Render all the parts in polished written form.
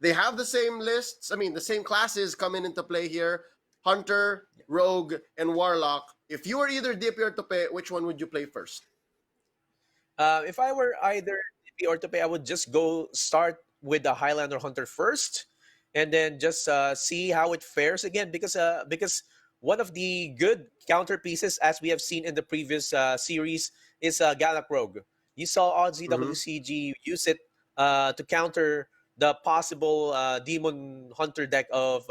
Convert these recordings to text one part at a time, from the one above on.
they have the same lists. I mean, the same classes coming into play here: Hunter, Rogue, and Warlock. If you were either Dippy or Tope, which one would you play first? If I were either Dippy or Tope, I would just go start with the Highlander Hunter first, and then just see how it fares again. Because one of the good counter pieces, as we have seen in the previous series, is Galak Rogue. You saw Aussie Mm-hmm. WCG use it to counter the possible Demon Hunter deck of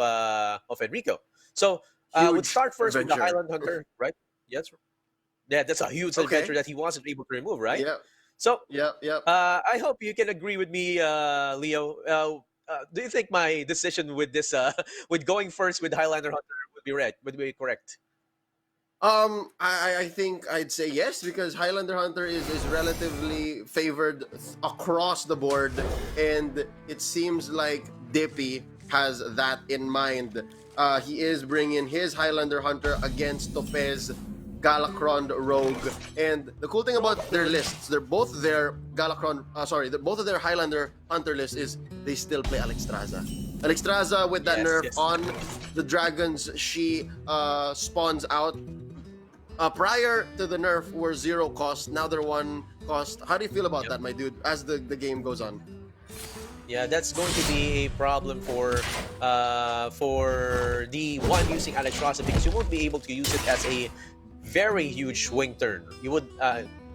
Enrico. So would Huge start first with the adventure. Highland Hunter, right? Yes, yeah, that's a huge adventure Okay. that he wants to be able to remove, right? Yep. So Yep. Yep. I hope you can agree with me, Leo. Do you think my decision with this, with going first with Highlander Hunter, would be right? Would be correct? I think I'd say yes because Highlander Hunter is relatively favored across the board, and it seems like Dippy has that in mind. He is bringing his Highlander Hunter against Topez, Galakron Rogue, and the cool thing about their lists, they're both their Galakron. Both of their Highlander Hunter list is they still play Alexstrasza. Alexstrasza with that Yes, nerf yes. on the dragons she spawns out prior to the nerf were zero cost. Now they're one cost. How do you feel about Yep. that, my dude? As the game goes on. Yeah, that's going to be a problem for the one using Alexstrasza, because you won't be able to use it as a very huge swing turn. You would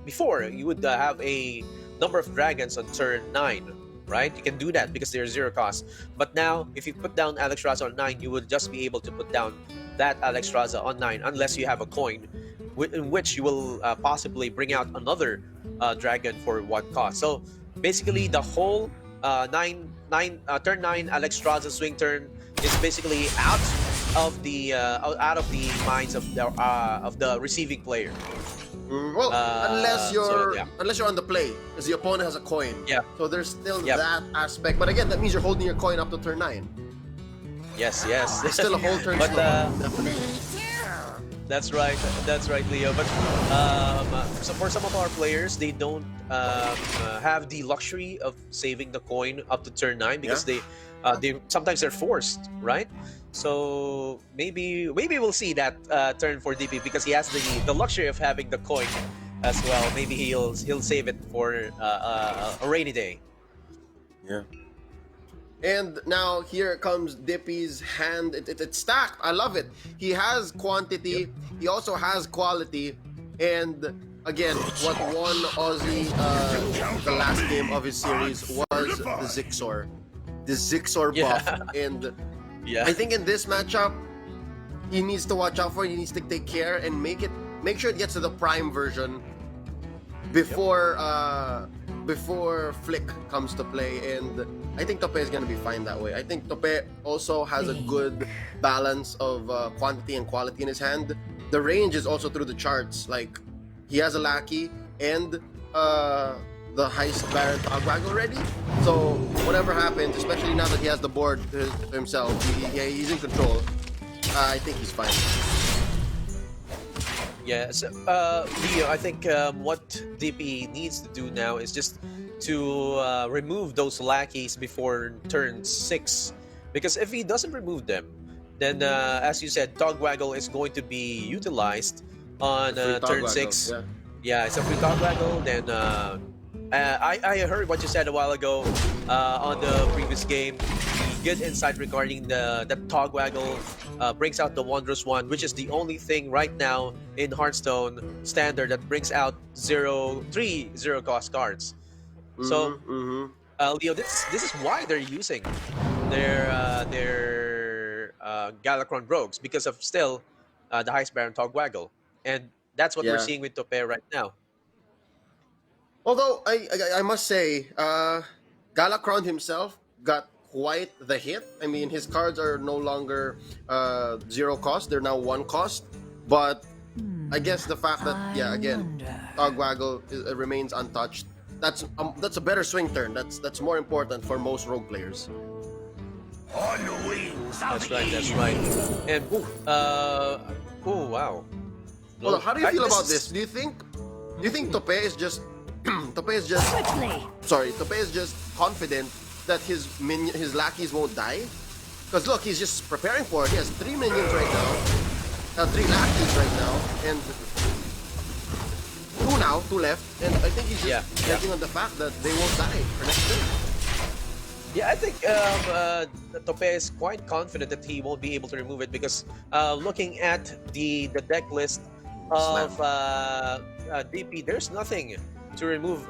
before you would have a number of dragons on turn 9, right? You can do that because they're zero cost. But now, if you put down Alexstrasza on 9, you would just be able to put down that Alexstrasza on 9, unless you have a coin, in which you will possibly bring out another dragon for one cost. So basically, the whole turn 9 Alexstrasza swing turn is basically out of the minds of the receiving player. Well, So yeah, unless you're on the play, because the opponent has a coin. yeah, So there's still yep, that aspect. But again, that means you're holding your coin up to turn 9. yes, yes. It's still a whole turn But slow. Definitely. that's right. That's right, Leo. But so for some of our players, they don't have the luxury of saving the coin up to turn 9, Yeah. because they sometimes they're forced, right? So maybe we'll see that turn for DP, because he has the luxury of having the coin as well. Maybe he'll save it for a rainy day. Yeah. And now here comes Dippy's hand. It's stacked. I love it. He has Yep. quantity. He also has quality. And again, what won Aussie the last game of his series was the Zixor. The Zixor buff. Yeah. And Yeah. I think in this matchup, he needs to watch out for it. He needs to take care and make sure it gets to the prime version Yep. before Flick comes to play, and I think Tope is gonna be fine that way. I think Tope also has a good balance of quantity and quality in his hand. The range is also through the charts. Like he has a lackey and the heist Baron Tagwag already. So whatever happens, especially now that he has the board to himself, he's in control. I think he's fine. Yeah, so, Leo, I think what DP needs to do now is just to remove those lackeys before turn 6. Because if he doesn't remove them, then, as you said, Dog Waggle is going to be utilized on Free turn Tagwag, 6. yeah. Yeah, it's a free Dog Waggle. Then I heard what you said a while ago on the previous game. The good insight regarding that Tog Waggle brings out the Wondrous One, which is the only thing right now in Hearthstone standard that brings out 3 0 cost cards. So, Mm-hmm, mm-hmm. Leo, this is why they're using their Galakron Rogues, because of still the Heist Baron Tog Waggle, and that's what we're Yeah. seeing with Tope right now. Although I must say, Galakron himself got quite the hit. I mean, his cards are no longer zero cost; they're now one cost. But I guess the fact that again, Togwaggle remains untouched. That's a better swing turn. That's more important for most rogue players. On the wings of That's right. That's right. And oh wow. Well, No, how do you feel about is this? Do you think Tope is just Tope is just Quickly. sorry, Tope is just confident that his lackeys won't die. Because look, he's just preparing for it. He has 3 minions right now, 3 lackeys right now, and 2 left. And I think he's just betting on the fact that they won't die for next turn. Yeah, I think Tope is quite confident that he won't be able to remove it because looking at the deck list of Dippy, there's nothing to remove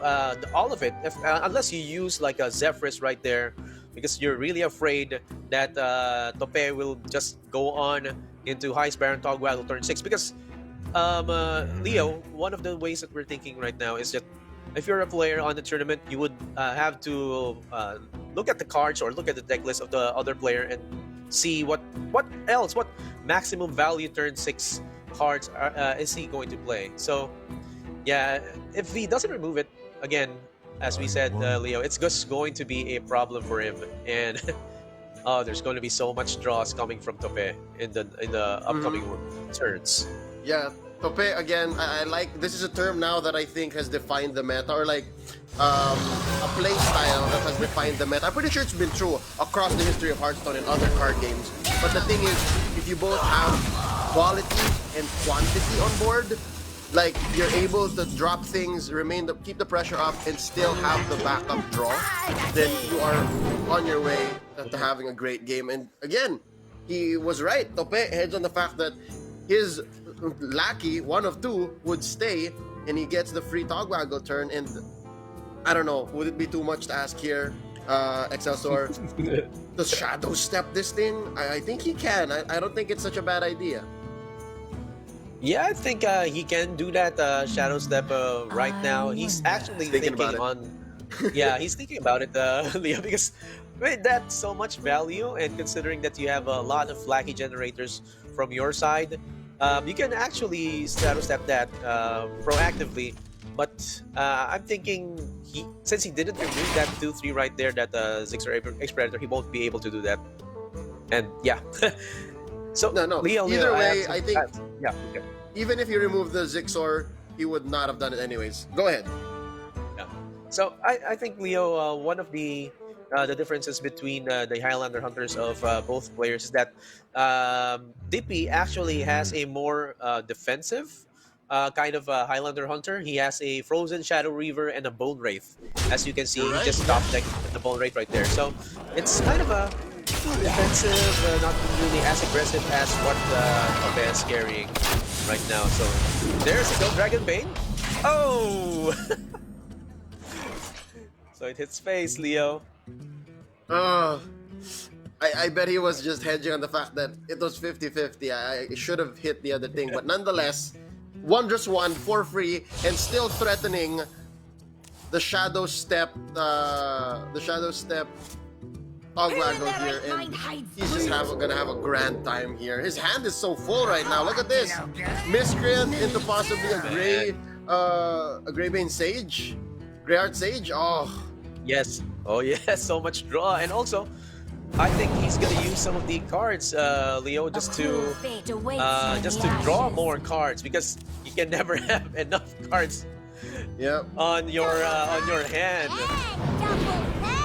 all of it unless you use like a Zephyrus right there, because you're really afraid that Tope will just go on into Heist Baron Togwaggle turn 6. Because Leo, one of the ways that we're thinking right now is that if you're a player on the tournament, you would have to look at the cards or look at the deck list of the other player and see what maximum value turn 6 cards is he going to play. So yeah, if he doesn't remove it, again, as we said, Leo, it's just going to be a problem for him, and there's going to be so much draws coming from Tope in the upcoming turns. Yeah, Tope, again, I like, this is a term now that I think has defined the meta, or like a play style that has defined the meta. I'm pretty sure it's been true across the history of Hearthstone and other card games. But the thing is, if you both have quality and quantity on board, like you're able to drop things, keep the pressure up, and still have the backup draw, then you are on your way to having a great game. And again, he was right. Tope heads on the fact that his lackey, 1 of 2, would stay, and he gets the free Togwaggle turn. And I don't know, would it be too much to ask here, Excelsior? Does Shadow Step this thing? I think he can. I don't think it's such a bad idea. Yeah, I think he can do that Shadow Step right now. He's actually thinking on... Yeah, he's thinking about it, Leo, because that's so much value, and considering that you have a lot of lackey generators from your side, you can actually Shadow Step that proactively. But I'm thinking, since he didn't remove that 2-3 right there, that Zixer X-Predator, he won't be able to do that. And yeah. So no. Leo, Either way, I think yeah. Okay. Even if you remove the Zixor, he would not have done it anyways. Go ahead. Yeah. So I think, Leo, one of the differences between the Highlander Hunters of both players is that Dippy actually has a more defensive kind of Highlander Hunter. He has a Frozen Shadow Reaver and a Bone Wraith. As you can see, he just top decked the Bone Wraith right there. So it's kind of a defensive, not really as aggressive as what Tope is carrying right now. So there's a Kill Dragon Bane. Oh! So it hits face, Leo. I bet he was just hedging on the fact that it was 50-50. I should have hit the other thing, but nonetheless, Wondrous One for free and still threatening the Shadow Step Togwaggle here, and he's just gonna have a grand time here. His hand is so full right now. Look at this, Miscreant into possibly a Greybane Sage, Greyheart Sage. Oh yes, so much draw, and also I think he's gonna use some of the cards, Leo, just to draw more cards, because you can never have enough cards. Yep. On your hand.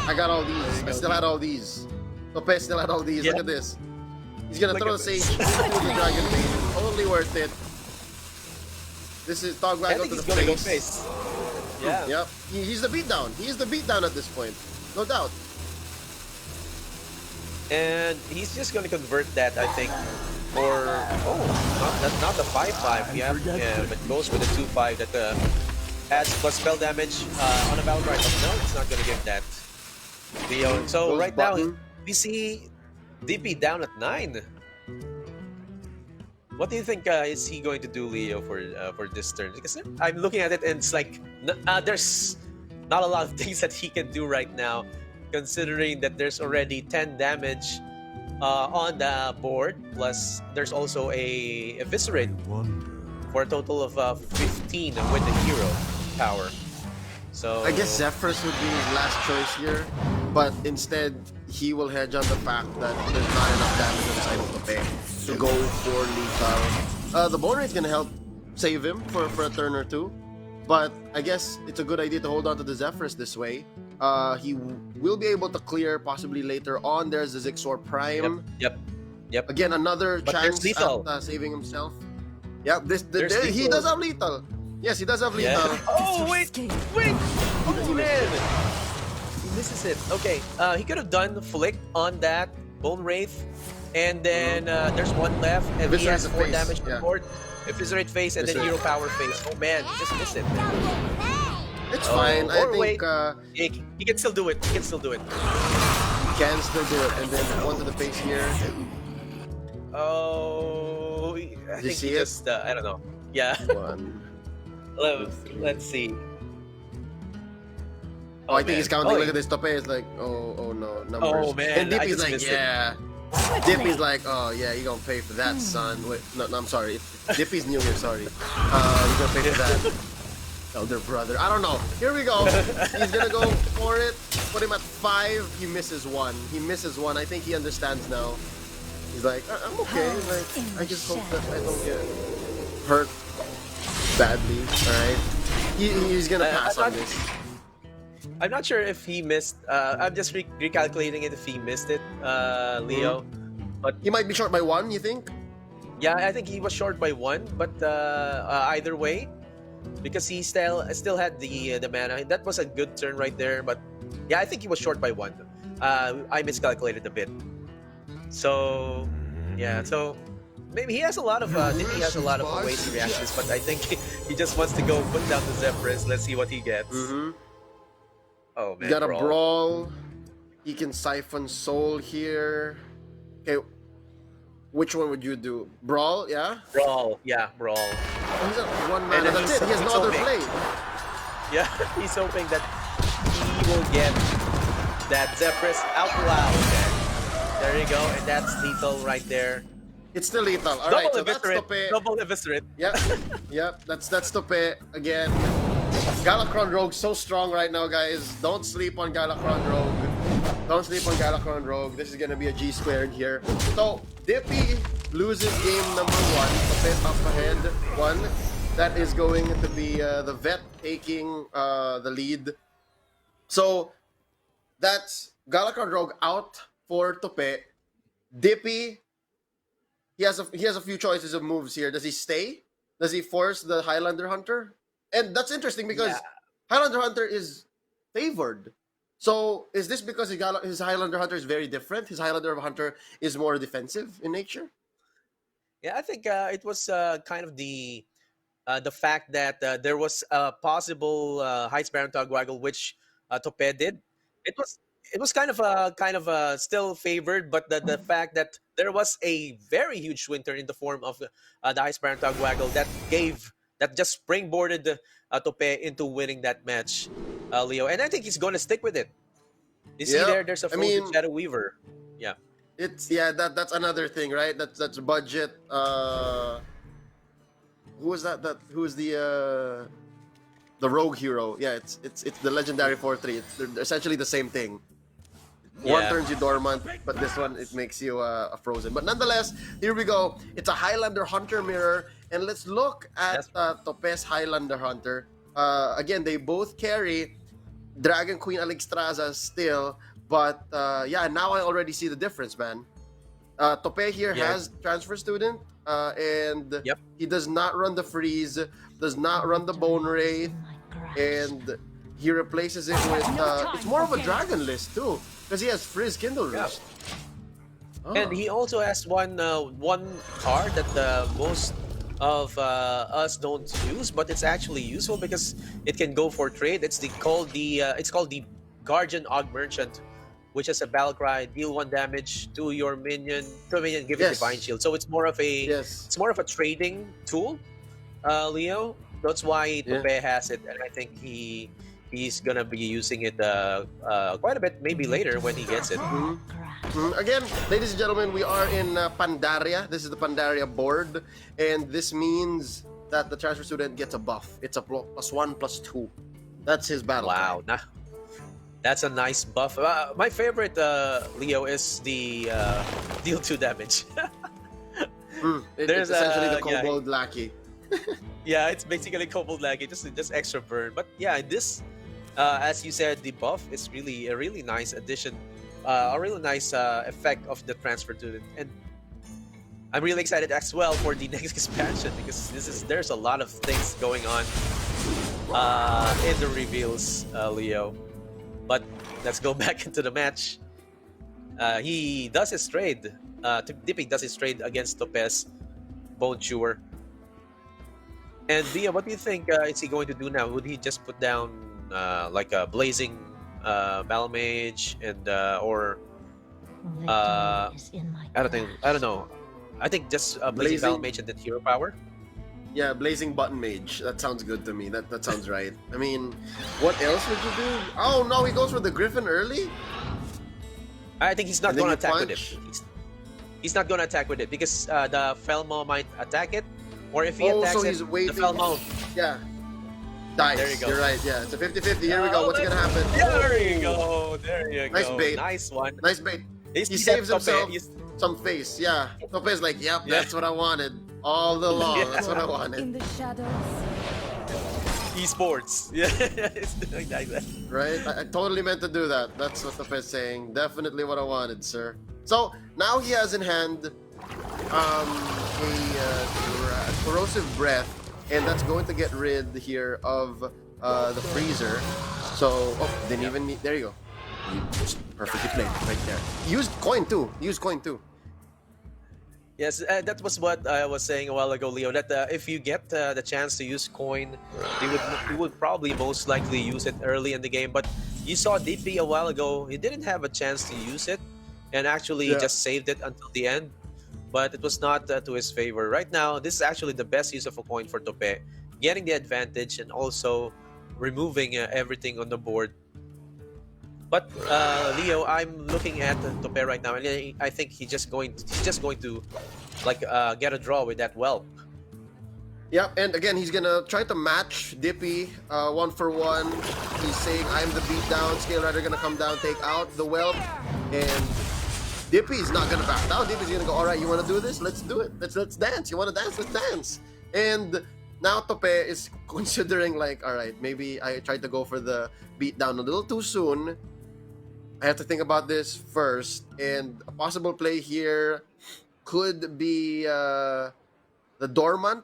I got all these. I still had all these. Tope still had all these. Yeah. Look at this. He's gonna throw the Sage into the Dragon Bane. Totally worth it. This is Togwaggle to the face. Go face. Yeah. Yep. He's the beatdown. He's the beatdown at this point. No doubt. And he's just gonna convert that, I think, for not the 5/5. Yeah, but goes with the 2/5 that adds plus spell damage on a battle cry. But no, it's not gonna give that. Leo. So right now we see Dippy down at 9. What do you think is he going to do, Leo, for this turn? Because I'm looking at it and it's like there's not a lot of things that he can do right now, considering that there's already 10 damage on the board, plus there's also a Eviscerate for a total of 15 with the hero power. So I guess Zephyrus would be his last choice here, but instead he will hedge on the fact that there's not enough damage on the side of Tope to go for lethal. The Bone Wraith's gonna help save him for a turn or two. but I guess it's a good idea to hold on to the Zephyrus this way. He will be able to clear possibly later on. There's the Zixor Prime. Yep. Again, another But there's chance lethal. at saving himself. Yeah, There's he lethal. does have lethal. Yes, he does have lethal. Yeah. Oh wait! Oh man! He misses it. Okay, he could have done flick on that Bone Wraith, and then there's one left, and he Eviscerate has the 4 face, damage yeah. on board. Eviscerate face, and then Eviscerate. Hero Power face. Oh man, he just missed it. It's fine. I Or think wait. He can still do it. He can still do it. he can still do it. And then one to the face here. Oh, I Did you think see he it? just, I don't know. Yeah, One. let's see. Oh, I think man. he's counting. Oh, Look at this. Tope is like, oh no, numbers. Oh, man, And I Dippy's just like, missed it. yeah. Dippy's like, oh yeah, you gonna pay for that, son. Wait, no, I'm sorry. Dippy's new here. Sorry. You gonna pay for that, elder brother. I don't know. Here we go. He's gonna go for it. Put him at 5. He misses 1. He misses 1. I think he understands now. He's like, I'm okay. Like, I just hope that I don't get hurt badly. All right. He's gonna pass on this. I'm not sure if he missed. I'm just recalculating it if he missed it, Leo. But He might be short by 1. You think? yeah, I think he was short by 1. But either way, because he still had the mana. That was a good turn right there. But yeah, I think he was short by 1. I miscalculated a bit. So yeah, so maybe he has a lot of Dippy has a lot of ways to react to this, but I think he just wants to go put down the Zephyrus. Let's see what he gets. Oh man, You got a brawl. brawl. He can siphon soul here. Okay. Which one would you do? Brawl, yeah? Brawl, yeah, brawl. Oh, he's at 1 And mana. then That's it. He has he's no other hoping. play. Yeah, he's hoping that he will get that Zephyrus out loud. There you go, and that's lethal right there. It's still lethal. All right, so that's Tope. Double eviscerate. Yep, yep. That's Tope again. Galakron Rogue so strong right now, guys. Don't sleep on Galakron Rogue. Don't sleep on Galakron Rogue. This is gonna be a G squared here. So Dippy loses game number 1. Tope up ahead 1. That is going to be the vet taking the lead. So that's Galakron Rogue out for Tope. Dippy, he has a few choices of moves here. Does he stay? Does he force the Highlander Hunter? And that's interesting because Yeah. Highlander Hunter is favored. So is this because his Highlander Hunter is very different? His Highlander Hunter is more defensive in nature? Yeah, I think it was kind of the fact that there was a possible Heights Baron Tugwaggle, which Tope did. It was kind of still favored, but the fact that there was a very huge winter in the form of the Heights Baron Tugwaggle that just springboarded Tope into winning that match, Leo. And I think he's going to stick with it. You see Yeah, there's a I mean- Frozen Shadow Weaver. Yeah. It's that's another thing, right? That's budget. Who was that? Who's the rogue hero? Yeah, it's the legendary 4/3. They're essentially the same thing. One Yeah. turns you dormant, but this one it makes you a frozen. But nonetheless, here we go. It's a Highlander Hunter mirror, and let's look at Tope's Highlander Hunter. Again, they both carry Dragon Queen Alexstrasza still, but yeah, now I already see the difference, man. Tope here Yeah. has Transfer Student, and Yep. he does not run the Freeze, does not run the Bone Wraith, and he replaces it with it's more of a Dragon list too, because he has Frizz Kindle Yeah. Roost. Oh. And he also has one card that most of us don't use, but it's actually useful because it can go for trade. It's called the Guardian Og Merchant, which is a battle cry, deal 1 damage to your minion, give it Yes. Divine Shield. So it's more of a Yes. it's more of a trading tool, Leo. That's why Yeah. Tope has it, and I think he's gonna be using it quite a bit, maybe later when he gets it. Again, ladies and gentlemen, we are in Pandaria. This is the Pandaria board, and this means that the Transfer Student gets a buff. It's a +1/+2. That's his battle Wow, cry. that's a nice buff. My favorite, Leo, is the deal 2 damage. It's There's essentially the yeah. Kobold Lackey. Yeah, it's basically coupled lag, just extra burn. But yeah, this, as you said, the buff is really a really nice addition, a really nice effect of the transfer to it. And I'm really excited as well for the next expansion because there's a lot of things going on in the reveals, Leo. But let's go back into the match. He does his trade. Dippy does his trade against Topes, Bone Chewer. And Leo, what do you think is he going to do now? Would he just put down like a blazing battle mage and or I don't know. I think just blazing battle mage and then hero power. Yeah, blazing button mage. That sounds good to me. That sounds right. I mean, what else would you do? Oh no, he goes for the Griffin early. I think he's not And then going to you attack with it. punch? He's not going to attack with it because the Felmo might attack it, or if he Oh, attacks so it, he's waiting. the Felmo. Yeah. Dice. There you go. You're right. Yeah, it's a 50-50. Here we go. What's gonna happen? There you go. There you Nice go. bait. Nice one. Nice bait. He He's saves Tope. himself He's- some face. Yeah. Tope's like, yep, Yeah. that's what I wanted all along. Yeah. That's what I In wanted. the shadows. esports. Yeah, it's doing like that. Right? I totally meant to do that. That's what Tope's saying. Definitely what I wanted, sir. So now he has in hand a corrosive breath, and that's going to get rid here of the freezer. So, oh, didn't even need. There you go. You just perfectly played right there. Used coin too. Used coin too. Yes, that was what I was saying a while ago, Leo. That if you get the chance to use coin, you would probably most likely use it early in the game. But you saw Dippy a while ago; he didn't have a chance to use it, and actually Yeah. just saved it until the end. But it was not to his favor. Right now, this is actually the best use of a coin for Tope, getting the advantage and also removing everything on the board. But Leo, I'm looking at Tope right now, and I think he's just going to like get a draw with that whelp. Yep, and again, he's gonna try to match Dippy 1-for-1. He's saying, I'm the beatdown. Scale Rider gonna come down, take out the whelp, and Dippy's not gonna back down. Dippy's gonna go, all right, you wanna do this? Let's do it. Let's dance. You wanna dance? Let's dance. And now Tope is considering like, all right, maybe I tried to go for the beatdown a little too soon. I have to think about this first, and a possible play here could be the Dormant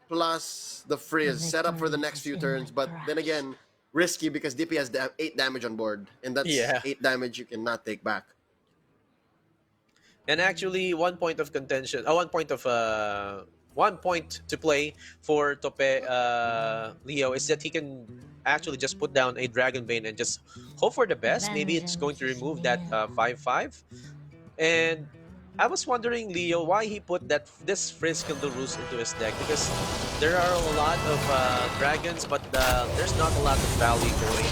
plus the Frizz set up for the next few turns, but then again, risky because Dippy has 8 damage on board, and that's Yeah. 8 damage you cannot take back. And actually, 1 point to play for Tope Leo is that he can actually just put down a Dragon Bane and just hope for the best. Maybe it's going to remove that 5/5. And I was wondering, Leo, why he put this Frisk and the Roost into his deck, because there are a lot of dragons, but there's not a lot of value going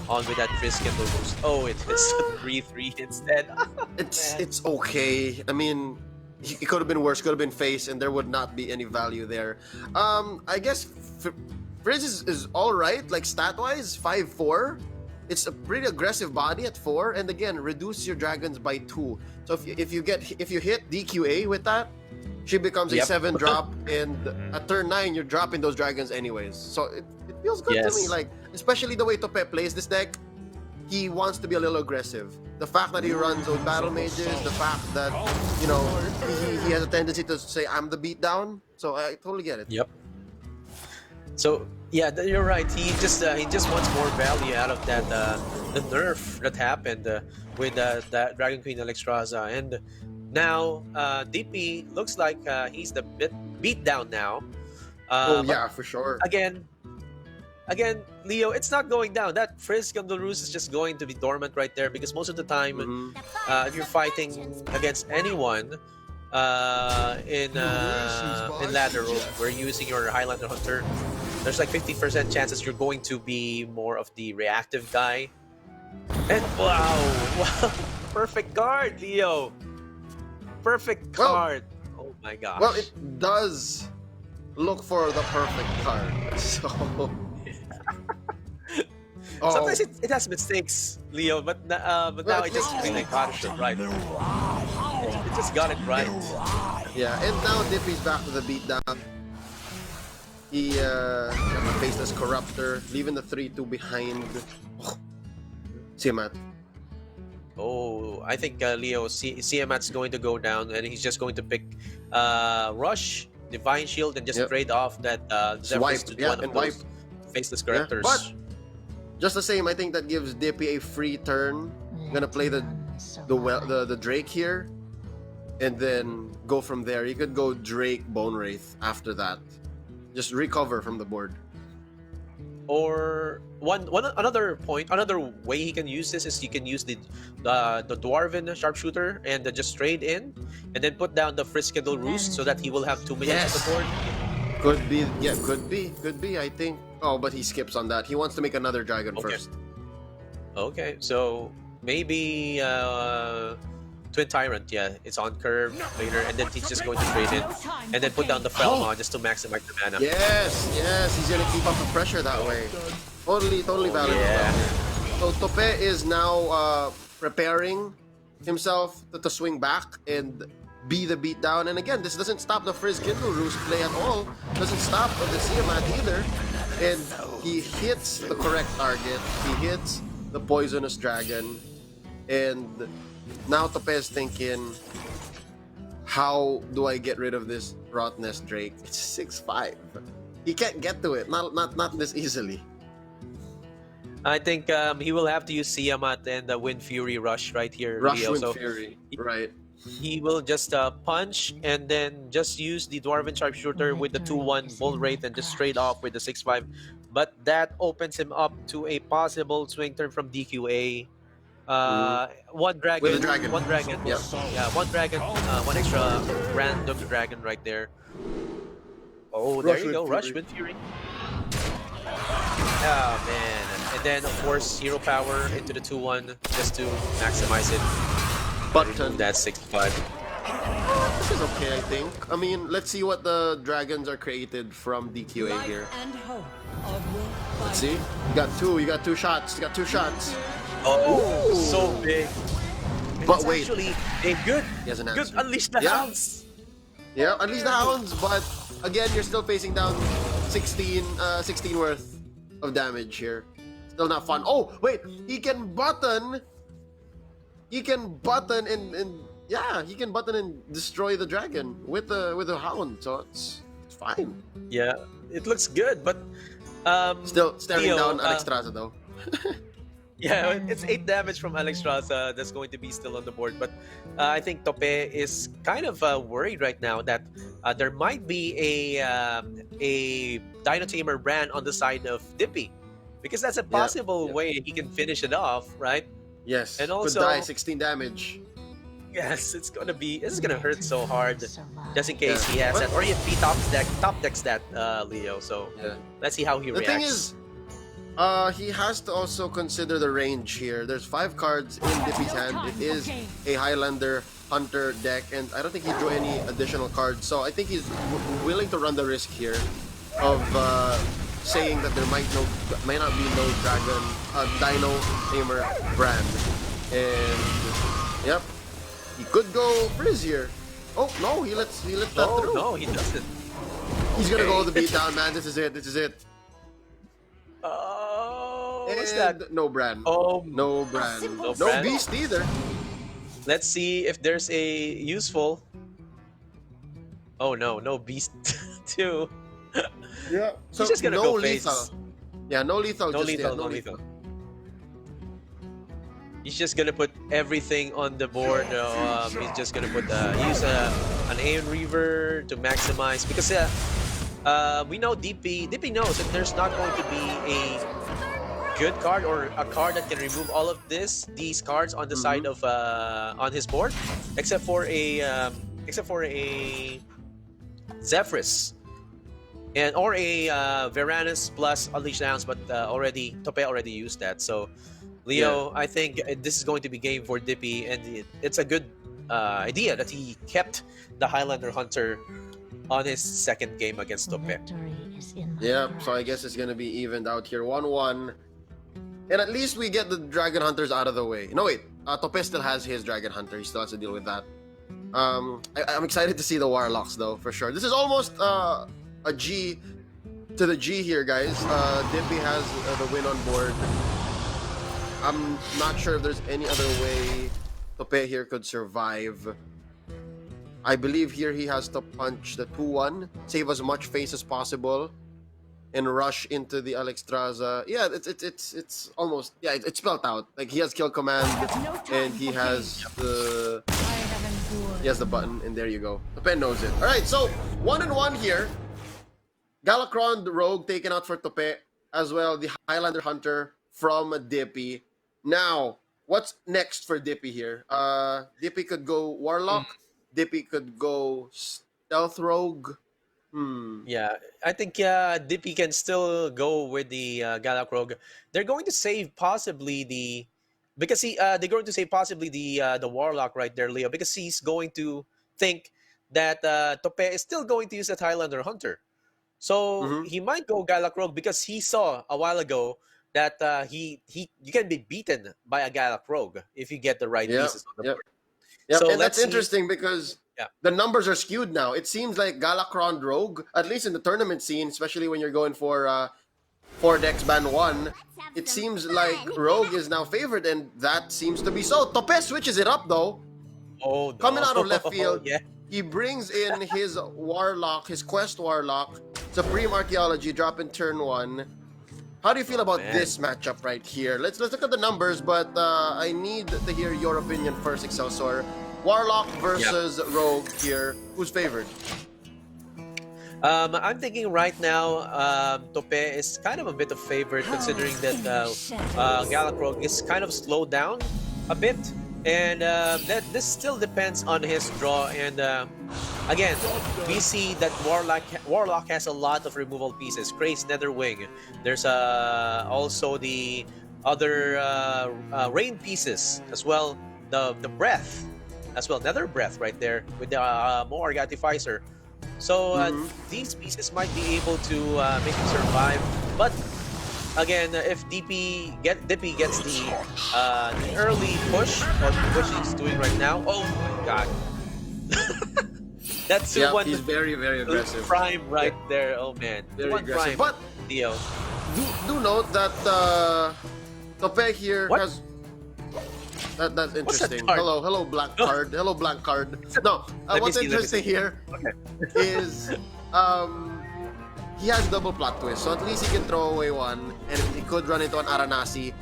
on with that Frisk and the Roost. Oh, it is a 3/3 instead. It's okay. I mean, it could have been worse. Could have been face, and there would not be any value there. I guess Frizz is all right. Like stat wise, 5/4. It's a pretty aggressive body at 4, and again, reduce your dragons by 2. So if you hit DQA with that, she becomes a Yep. 7 drop, and at turn 9 you're dropping those dragons anyways. So it feels good to Yes. me. Like especially the way Tope plays this deck, he wants to be a little aggressive. The fact that he runs those battle mages, the fact that he has a tendency to say I'm the beatdown. So I totally get it. Yep. So yeah, you're right. He just wants more value out of that the nerf that happened with that Dragon Queen Alexstrasza, and now Dippy looks like he's the beat down now. Oh But yeah, for sure. again, Leo, it's not going down. That Frisk on the Roost is just going to be dormant right there, because most of the time, Mhm. if you're fighting against anyone in ladder, or where you're using your Highlander Hunter, there's like 50% chances you're going to be more of the reactive guy. And wow, perfect card, Leo. Perfect Well- card. Oh my gosh. Well, it does look for the perfect card. So. Sometimes it has mistakes, Leo, but now it just really got it right. It just got it right. Yeah, and now Dippy's back to the beatdown. He got the Faceless Corruptor, leaving the 3-2 behind. Oh, Siamat. Oh, I think Leo Siamat's going to go down, and he's just going to pick Rush, Divine Shield, and just Yep. trade off that Zephyrus Wipe, to yeah, one of and those Faceless Yeah, Corruptors. but just the same, I think that gives Dippy a free turn. Gonna play the Drake here, and then go from there. You could go Drake Bone Wraith after that. Just recover from the board. Or another way he can use this is you can use the Dwarven Sharpshooter and just trade in, and then put down the Friskindle Roost so that he will have 2 minions on the board. Could be, yeah, could be. I think. Oh, but he skips on that. He wants to make another dragon Okay. first. Okay, so maybe Twin Tyrant, yeah, it's on curve later, and then he's just going to trade in, and then put down the Felma just to maximize the mana. Yes, he's gonna keep up the pressure that way. Totally valid. Yeah. So Tope is now preparing himself to swing back and be the beatdown. And again, this doesn't stop the Friskindle Roost play at all. Doesn't stop the Siamat either. And he hits the correct target. He hits the Poisonous Dragon. And now Tope is thinking, how do I get rid of this Rotnest Drake? It's 6-5. He can't get to it. Not this easily. I think he will have to use Siamat and the Wind Fury Rush right here. Rush Leo. Wind So Fury. Right. he will just punch and then just use the Dwarven Sharpshooter with the 2-1 Bull Wraith and just trade off with the 6-5. But that opens him up to a possible swing turn from DQA. One dragon, With a dragon. one dragon, Yep. yeah, one dragon, one extra random dragon right there. Oh, there Rush you go, Wind Rush Fury. Wind Fury. Oh man, and then of course Hero Power into the 2-1 just to maximize it. Button. That's 6-5. This is okay, I think. I mean, let's see what the dragons are created from DQA here. Let's see. You got two shots. You got two shots. Oh, Ooh. so big. But It's wait. actually a good, He has an good answer. Unleash the Yeah. Hounds. Yeah, at least the hounds, but again, you're still facing down 16 worth of damage here. Still not fun. Oh, wait, he can button and yeah, he can button and destroy the dragon with the hound, so it's fine. Yeah, it looks good, but Still staring Theo, down Alex Traza though. yeah, it's 8 damage from Alex Raza that's going to be still on the board. But I think Tope is kind of worried right now that there might be a Dino Tamer brand on the side of Dippy, because that's a possible yeah. way he can finish it off, right? Yes, And could also- die 16 damage. Yes, it's gonna hurt so hard, just in case Yeah. he has But- that, or if he top decks that Leo. So Yeah. let's see how he The reacts. thing is, he has to also consider the range here. There's 5 cards in Dippy's hand. It is a Highlander Hunter deck, and I don't think he drew any additional cards. So I think he's willing to run the risk here of saying that there might not be no dragon, Dino Tamer brand. And yep, he could go Frizz here. Oh no, he lets that Oh through. no, he doesn't. He's gonna go Okay. the beat down, man. This is it. Oh, And what's that? no brand. Oh, No brand. No No brand? beast either. let's see if there's a useful. Oh no, no beast too. Yeah. So just gonna no go face. lethal. Yeah, no lethal. No just lethal, yet, no lethal. He's just gonna put everything on the board. He's just gonna put use an Aeon Reaver to maximize, because we know Dippy knows that there's not going to be a good card or a card that can remove all of these cards on the side of on his board, except for a Zephyrus and or a Varanus plus Unleash the Hounds, but Tope already used that. So Leo, I think this is going to be game for Dippy, and it's a good idea that he kept the Highlander Hunter on his second game against Tope. Yep. So I guess it's gonna be evened out here, 1-1, and at least we get the Dragon Hunters out of the way. No wait, Tope still has his Dragon Hunter. He still has to deal with that. I'm excited to see the Warlocks though, for sure. This is almost a G to the G here, guys. Dippy has the win on board. I'm not sure if there's any other way Tope here could survive. I believe here he has to punch the 2-1, save as much face as possible, and rush into the Alexstrasza. Yeah, it's almost, yeah, it's spelled out. Like, he has kill command, and he has the button, and there you go. Tope knows it. All right, so 1-1 here. Galakron, the rogue, taken out for Tope, as well the Highlander Hunter from Dippy. Now, what's next for Dippy here? Dippy could go Warlock. Dippy could go Stealth Rogue. Yeah, I think Dippy can still go with the Galak Rogue. They're going to save possibly the because they're going to save possibly the Warlock right there, Leo, because he's going to think that Tope is still going to use that Highlander Hunter. So he might go Galak Rogue because he saw a while ago that you can be beaten by a Galak Rogue if you get the right pieces on the board. Yep, So and that's interesting because Yeah. the numbers are skewed now. It seems like Galakron Rogue, at least in the tournament scene, especially when you're going for 4 decks ban 1, it seems like Rogue is now favored, and that seems to be so. Tope switches it up though. Oh, no. Coming out of left field, Yeah. he brings in his Warlock, his Quest Warlock, Supreme Archaeology, drop in turn 1. How do you feel about this matchup right here? Let's look at the numbers, but I need to hear your opinion first, Excelsior. Warlock versus Rogue here. Who's favored? I'm thinking right now, Tope is kind of a bit of favorite considering that Galak Rogue is kind of slowed down a bit, and that this still depends on his draw. And again, we see that Warlock has a lot of removal pieces. Craze Netherwing. There's also the other rain pieces as well. The breath as well, Nether Breath right there with the Moar Gatificer. So these pieces might be able to make him survive. But again, if Dippy gets the early push, or push he's doing right now, oh my god. That's the one. He's very, very aggressive. Prime right there. Oh man. Very One aggressive. prime, But Theo. do note that Tope here has... That's interesting. card? Hello, blank card. Hello, blank card. No, what's interesting here is he has double plot twist, so at least he can throw away one, and he could run into an Aranasi,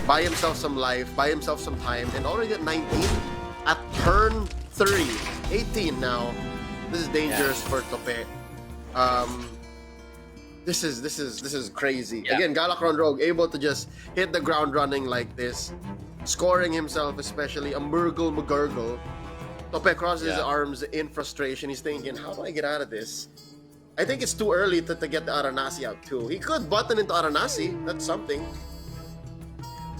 buy himself some life, buy himself some time, and already at 19 at turn 3, 18 now. This is dangerous for Tope. This is crazy. Yeah. Again, Galakron Rogue able to just hit the ground running like this, scoring himself, especially a McGurgle. Tope crosses his arms in frustration. He's thinking, how do I get out of this? I think it's too early to get the Aranasi out too. He could button into Aranasi. That's something.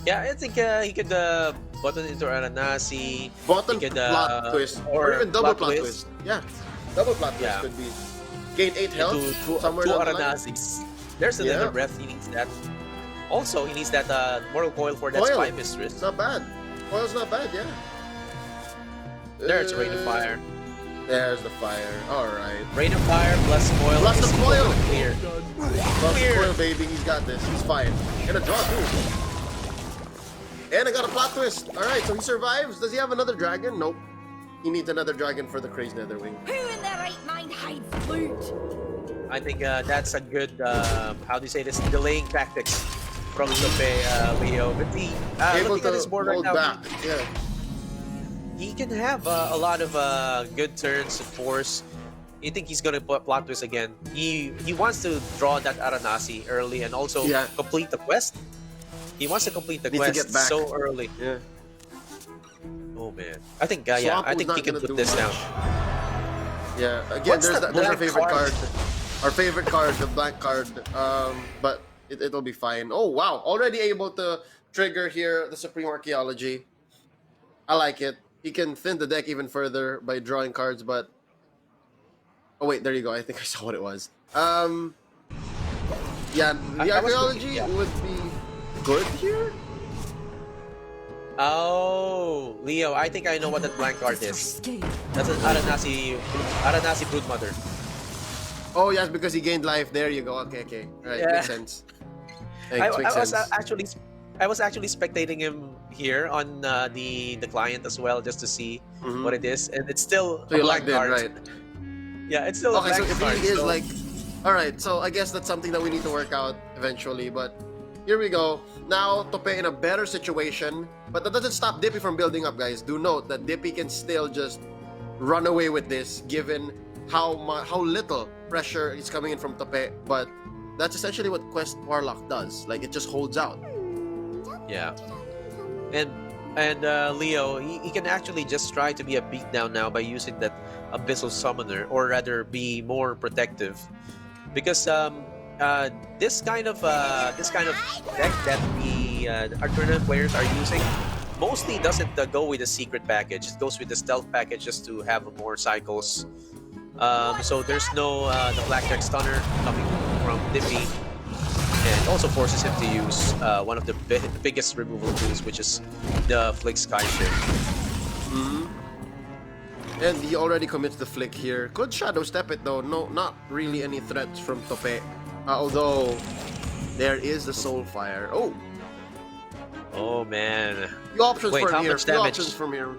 Yeah, I think he could button into Aranasi. Button he could, plot twist. Or even double plot twist. Yeah. Double plot twist could be. Gain 8 health somewhere to down the line. Aranasis. There's another breath. He needs that. Also, he needs that Mortal Coil for that Spy Mistress. Not bad. Coil's not bad, yeah. There's Rain of Fire. There's the fire. Alright. Rain of Fire plus Coil. Plus the Coil! Clear. Plus the Coil, baby. He's got this. He's fine. Gonna draw too. And I got a plot twist. Alright, so he survives. Does he have another dragon? Nope. He needs another dragon for the Crazed Netherwing. Who in their right mind hides loot? I think that's a good, how do you say this, delaying tactics from Tope, Leo. But looking at his board right now, back. he can have a lot of good turns to force. You think he's going to put plot twist again? He wants to draw that Aranasi early and also complete the quest. He wants to complete the quest so early. Yeah. Oh man, I think I think he can put this down. Yeah, again, there's our favorite card. Our favorite card, the black card. But it'll be fine. Oh wow, already able to trigger here the Supreme Archaeology. I like it. He can thin the deck even further by drawing cards, but oh wait, there you go. I think I saw what it was. Yeah, the Archaeology would be good here. Oh, Leo, I think I know what that blank card is. That's an Aranasi Broodmother. Oh, yes, because he gained life. There you go. Okay, okay. Right, Yeah. makes sense. I, Makes I was sense. I was actually spectating him here on the client as well, just to see what it Mm-hmm. is, and it's still So a you blank logged in, card. right? Yeah, it's still a Okay, so blank it card. really is So like, all right. So I guess that's something that we need to work out eventually. But here we go. Now Tope in a better situation, but that doesn't stop Dippy from building up, guys. Do note that Dippy can still just run away with this, given how little pressure is coming in from Tope. But that's essentially what Quest Warlock does. Like it just holds out. yeah, and Leo, he can actually just try to be a beatdown now by using that abyssal summoner, or rather, be more protective, because uh, this kind of deck that the our tournament players are using mostly doesn't go with the secret package. It goes with the stealth package just to have more cycles. So there's no the blackjack stunner coming from Dippy, and also forces him to use one of the biggest removal tools, which is the Flick Sky Shift. Mhm. And he already commits the flick here. Could shadow step it though. No, not really any threats from Tope. Although there is the soul fire. Oh, Oh man! few options Wait, from how here. much Few damage? options from here.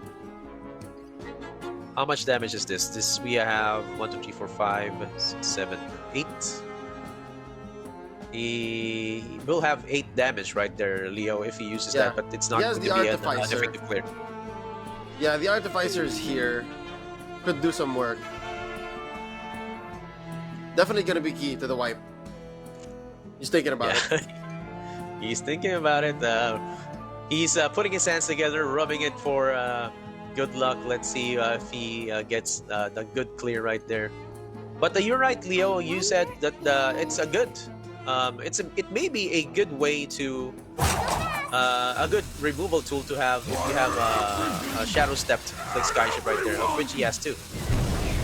How much damage is this? This we have 1, 2, 3, 4, 5, 6, 7, 8. He will have 8 damage right there, Leo, if he uses Yeah. that, but it's not He has going the to be an Artificer. effective clear. Yeah, the artificers here could do some work. Definitely gonna be key to the wipe. He's thinking about it. Yeah. He's thinking about it. He's putting his hands together, rubbing it for good luck. Let's see if he gets the good clear right there. But you're right, Leo. You said that it's a good. It may be a good way to a good removal tool to have if you have a shadow stepped like Skyship right there, of which he has two.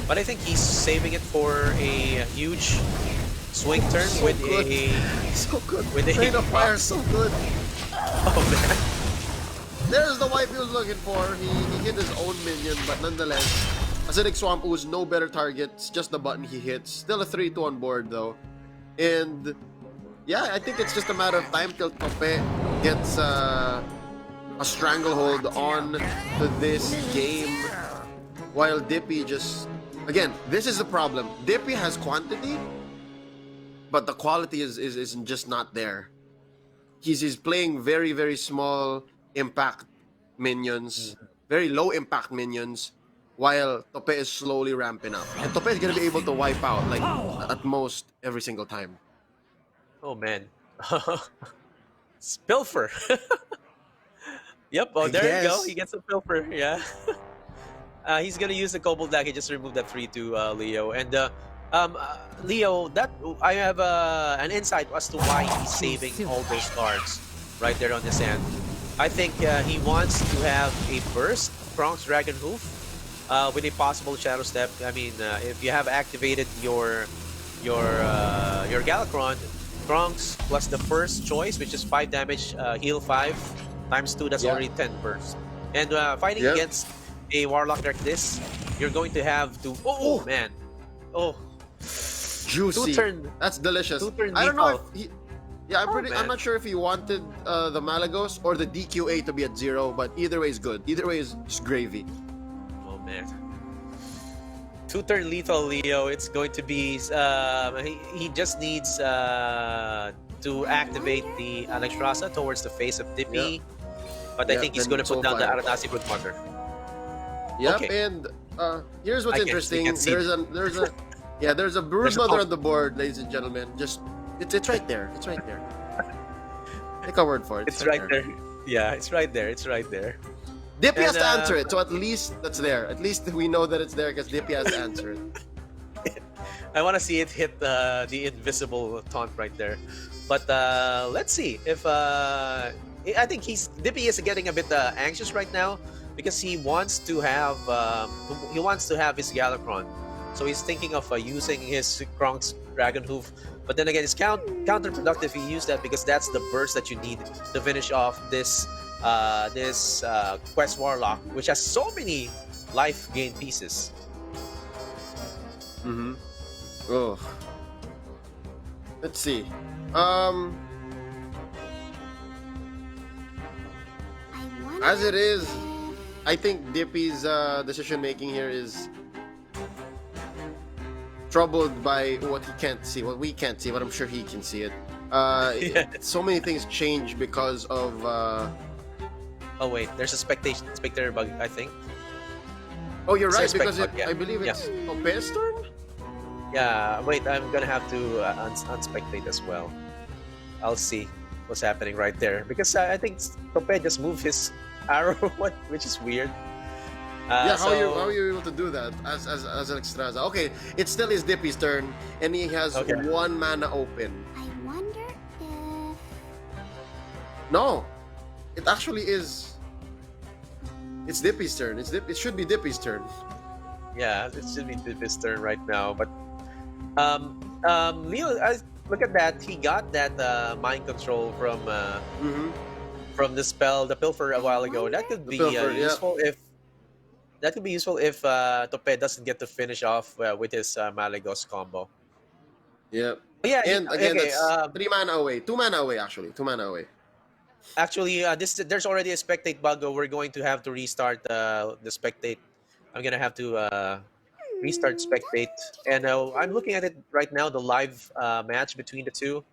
But I think he's saving it for a huge swing turn So with good. a So good. with a Train of Fire, so good. oh man. There's the wipe he was looking for. He hit his own minion, but nonetheless, Acidic Swamp Ooze, no better targets, just the button he hits. Still a 3-2 on board though. And yeah, I think it's just a matter of time till Tope gets a stranglehold on to this game, while Dippy just... Again, this is the problem. Dippy has quantity, but the quality is just not there. He's playing very, very small impact minions, very low impact minions, while Tope is slowly ramping up. And Tope is gonna be able to wipe out like at most every single time. Oh man. Spilfer. Yep. Oh, I there you go. guess. He gets a Pilfer. Yeah. He's gonna use the Kobold Deck. He just removed that 3-2, Leo. And Leo, that I have an insight as to why he's saving all those cards right there on his hand. I think he wants to have a burst Kronk's Dragon Hoof with a possible Shadow Step. I mean, if you have activated your Galakron, Kronk's plus the first choice, which is 5 damage, heal 5 times 2, that's Yeah. already 10 burst. And fighting Yep. against a Warlock like this, you're going to have to. Oh, man. Oh, Juicy. Two-turn- That's delicious. two-turn I don't know if lethal. he... Yeah, I'm man. not sure if he wanted the Malagos or the DQA to be at 0, but either way is good. Either way is just gravy. Oh man. 2-turn lethal Leo. It's going to be he just needs to activate the Alexstrasza towards the face of Dippy. But I Yeah, think he's then going to put down the Soulfire. Aranasi Broodmother. Yep, Okay. and here's what's I can- interesting. you can see There's a yeah, there's a There's a Broodmother pump. on the board, ladies and gentlemen. Just it's right there. It's right there. Take our word for it. It's right there. Yeah, it's right there. It's right there. Dippy has And, to answer it, so at least that's there. At least we know that it's there because Dippy has to answer it. I want to see it hit the invisible taunt right there. But let's see if I think Dippy is getting a bit anxious right now because he wants to have his Galakron. So he's thinking of using his Kronk's Dragon Hoof. But then again, it's counterproductive if you use that because that's the burst that you need to finish off this Quest Warlock, which has so many life gain pieces. Mm-hmm. Oh, let's see. Um, as it is, I think Dippy's decision making here is troubled by what he can't see, what we can't see, but I'm sure he can see it. Yeah. So many things change because of. Oh wait, there's a spectator bug, I think. Oh, you're It's a right spec because bug, yeah. I believe it's Tope's turn. Yeah, wait, I'm gonna have to unspectate as well. I'll see what's happening right there because I think Tope just moved his arrow, which is weird. Yeah, how so, are you able to do that as an extraza? Okay, it still is Dippy's turn, and he has Okay. 1 mana open. I wonder if... No, it actually is. It's Dippy's turn. It should be Dippy's turn. Yeah, it should be his turn right now. But Leo, look at that. He got that mind control Mm-hmm. from the spell, the pilfer a while ago. That could The be pilfer, yeah. useful if Tope doesn't get to finish off with his Malagos combo. Yep. But yeah, And again, okay. that's 3 mana away. 2 mana away, actually. 2 mana away. Actually, there's already a spectate bug. We're going to have to restart the spectate. I'm gonna have to restart spectate, and I'm looking at it right now. The live match between the two,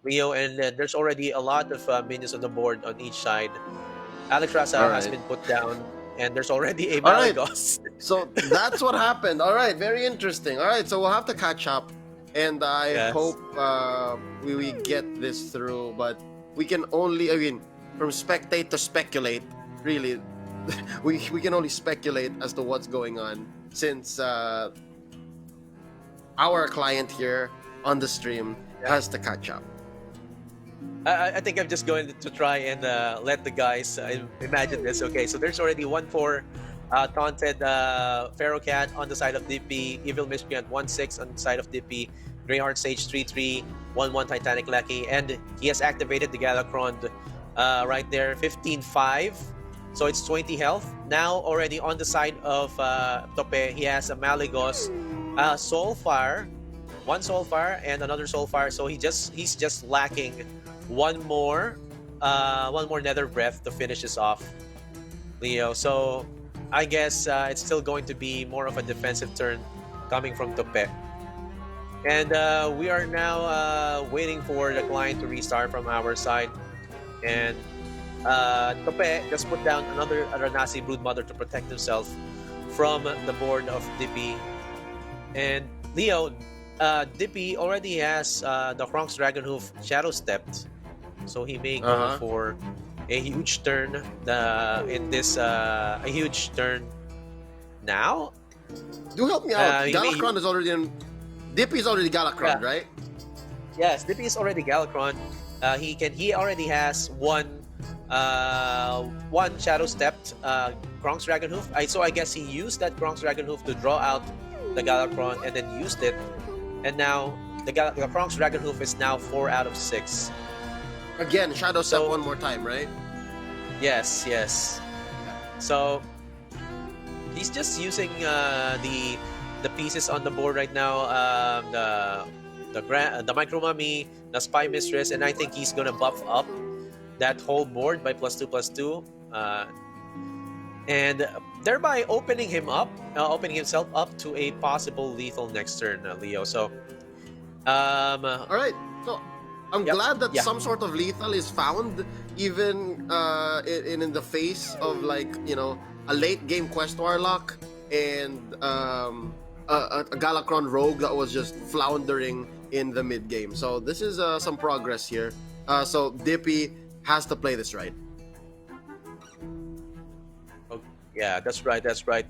Leo, and there's already a lot of minions on the board on each side. Alex All Rasa has right. been put down, and there's already a All right. Malagos. So that's what happened. All right, very interesting. All right, so we'll have to catch up, and I Yes. hope we get this through. But we can only, I mean, from spectate to speculate. Really, we can only speculate as to what's going on since our client here on the stream has to catch up. I think I'm just going to try and let the guys imagine this. Okay, so there's already 1/4 taunted Pharaoh Cat on the side of Dippy, Evil Miscreant 1/6 on the side of Dippy, Greyheart Sage 3/3, 1/1 Titanic Lackey, and he has activated the Galacron right there, 15/5. So it's 20 health. Now already on the side of Tope, he has a Malagos, Soulfire, 1 Soulfire and another Soulfire. So he's just lacking one more Nether Breath to finish this off, Leo. So I guess it's still going to be more of a defensive turn coming from Tope. And we are now waiting for the client to restart from our side. And Tope just put down another Aranasi Broodmother to protect himself from the board of Dippy. And Leo, Dippy already has the Kronk's Dragonhoof Shadow Stepped, so he may go for a huge turn in this a huge turn now. Do help me out. He Galacron is already in. Dippy's already Galacron, Yeah. right? Yes, Dippy is already Galacron. He already has one Shadow Stepped Kronk's Dragonhoof. So I guess he used that Kronk's Dragonhoof to draw out the Galacron and then used it. And now the Kronk's Dragonhoof is now 4 out of 6. Again, Shadow Step So- one more time, right? Yes. So he's just using the pieces on the board right now. The Micro Mummy, the Spy Mistress, and I think he's gonna buff up that whole board by +2/+2, and thereby opening himself up to a possible lethal next turn, Leo. So, All right. So I'm Yep. glad that Yeah. some sort of lethal is found, even in the face of, like, a late game Quest Warlock and a Galacron Rogue that was just floundering in the mid game. So this is some progress here. So Dippy has to play this right. yeah, that's right.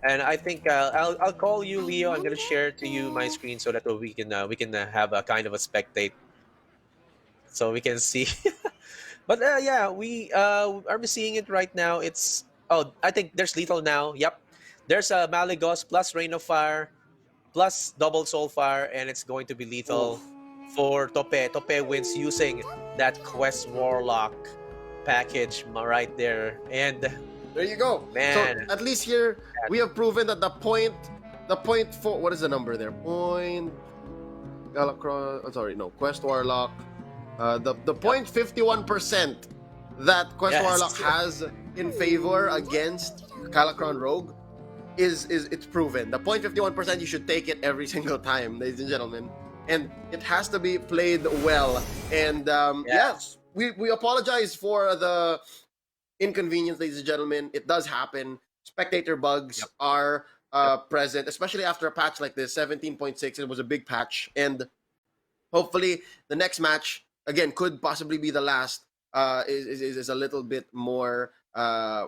And I think I'll call you, Leo. I'm gonna share to you my screen so that we can have a kind of a spectate, so we can see. But yeah, we are seeing it right now. I think there's lethal now. Yep, there's a Malagos plus Rain of Fire plus double Soulfire, and it's going to be lethal for Tope. Tope wins using that Quest Warlock package right there, and There you go. Man. So at least here we have proven that the point for what is the number there? Galacron. Sorry, no. Quest Warlock. The 0.51% that Quest Warlock Yes. has in favor against Galacron Rogue is it's proven. The 0.51%, you should take it every single time, ladies and gentlemen. And it has to be played well. And Yeah. we apologize for the inconvenience, ladies and gentlemen. It does happen. Spectator bugs Yep. are Yep. present, especially after a patch like this, 17.6. It was a big patch, and hopefully the next match again could possibly be the last. Is a little bit more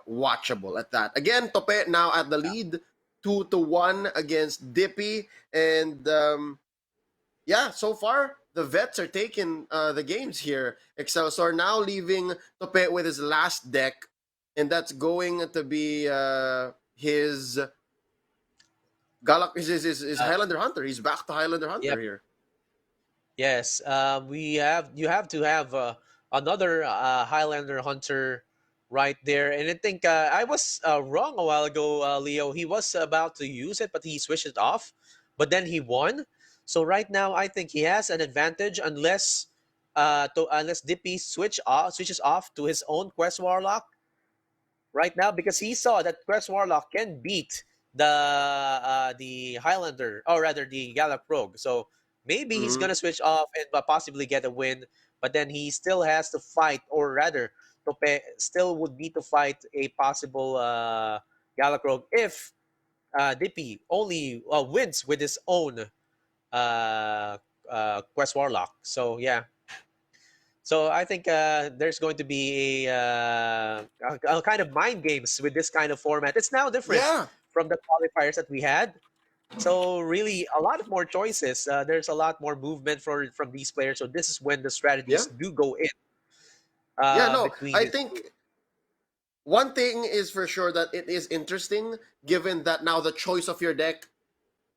watchable at that. Again, Tope now at the lead, 2-1 against Dippy, and yeah, so far the vets are taking the games here. Excelsior now leaving Tope with his last deck, and that's going to be his his Uh, Highlander Hunter. He's back to Highlander Hunter yep. here. Yes. We have. You have to have another Highlander hunter right there, and I think I was wrong a while ago, Leo. He was about to use it, but he switched it off. But then he won. So right now, I think he has an advantage unless Dippy switches off to his own Quest Warlock right now, because he saw that Quest Warlock can beat the Highlander, or rather the Gallup Rogue. So maybe he's Mm-hmm. gonna switch off and possibly get a win, but then he still has to fight, or rather, Tope still would need to fight a possible Gallup Rogue if Dippy only wins with his own uh, Quest Warlock. So yeah, so I think there's going to be a kind of mind games with this kind of format. It's now different Yeah, from the qualifiers that we had. So really, a lot of more choices. There's a lot more movement from these players. So this is when the yeah, strategies do go in yeah. No, between I these think two. one thing is for sure that it is interesting, given that now the choice of your deck,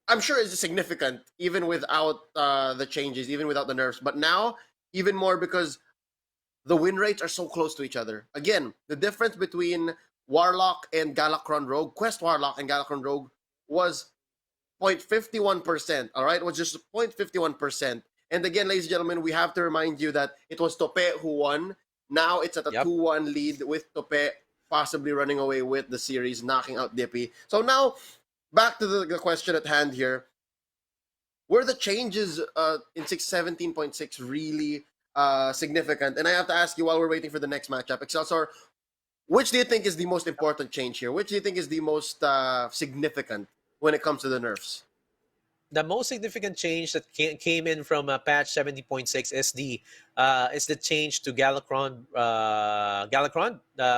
I'm sure, is significant, even without the changes, even without the nerfs. But now, even more because the win rates are so close to each other. Again, the difference between Warlock and Galacron Rogue, Quest Warlock and Galacron Rogue, was 0.51%. All right, it was just 0.51%. And again, ladies and gentlemen, we have to remind you that it was Tope who won. Now it's at a Yep. 2-1 lead with Tope possibly running away with the series, knocking out Dippy. So now, back to the question at hand here. Were the changes in 617.6 really significant? And I have to ask you while we're waiting for the next matchup, Excelsior, which do you think is the most important change here? Which do you think is the most significant when it comes to the nerfs? The most significant change that came in from patch 70.6 is the change to Galacron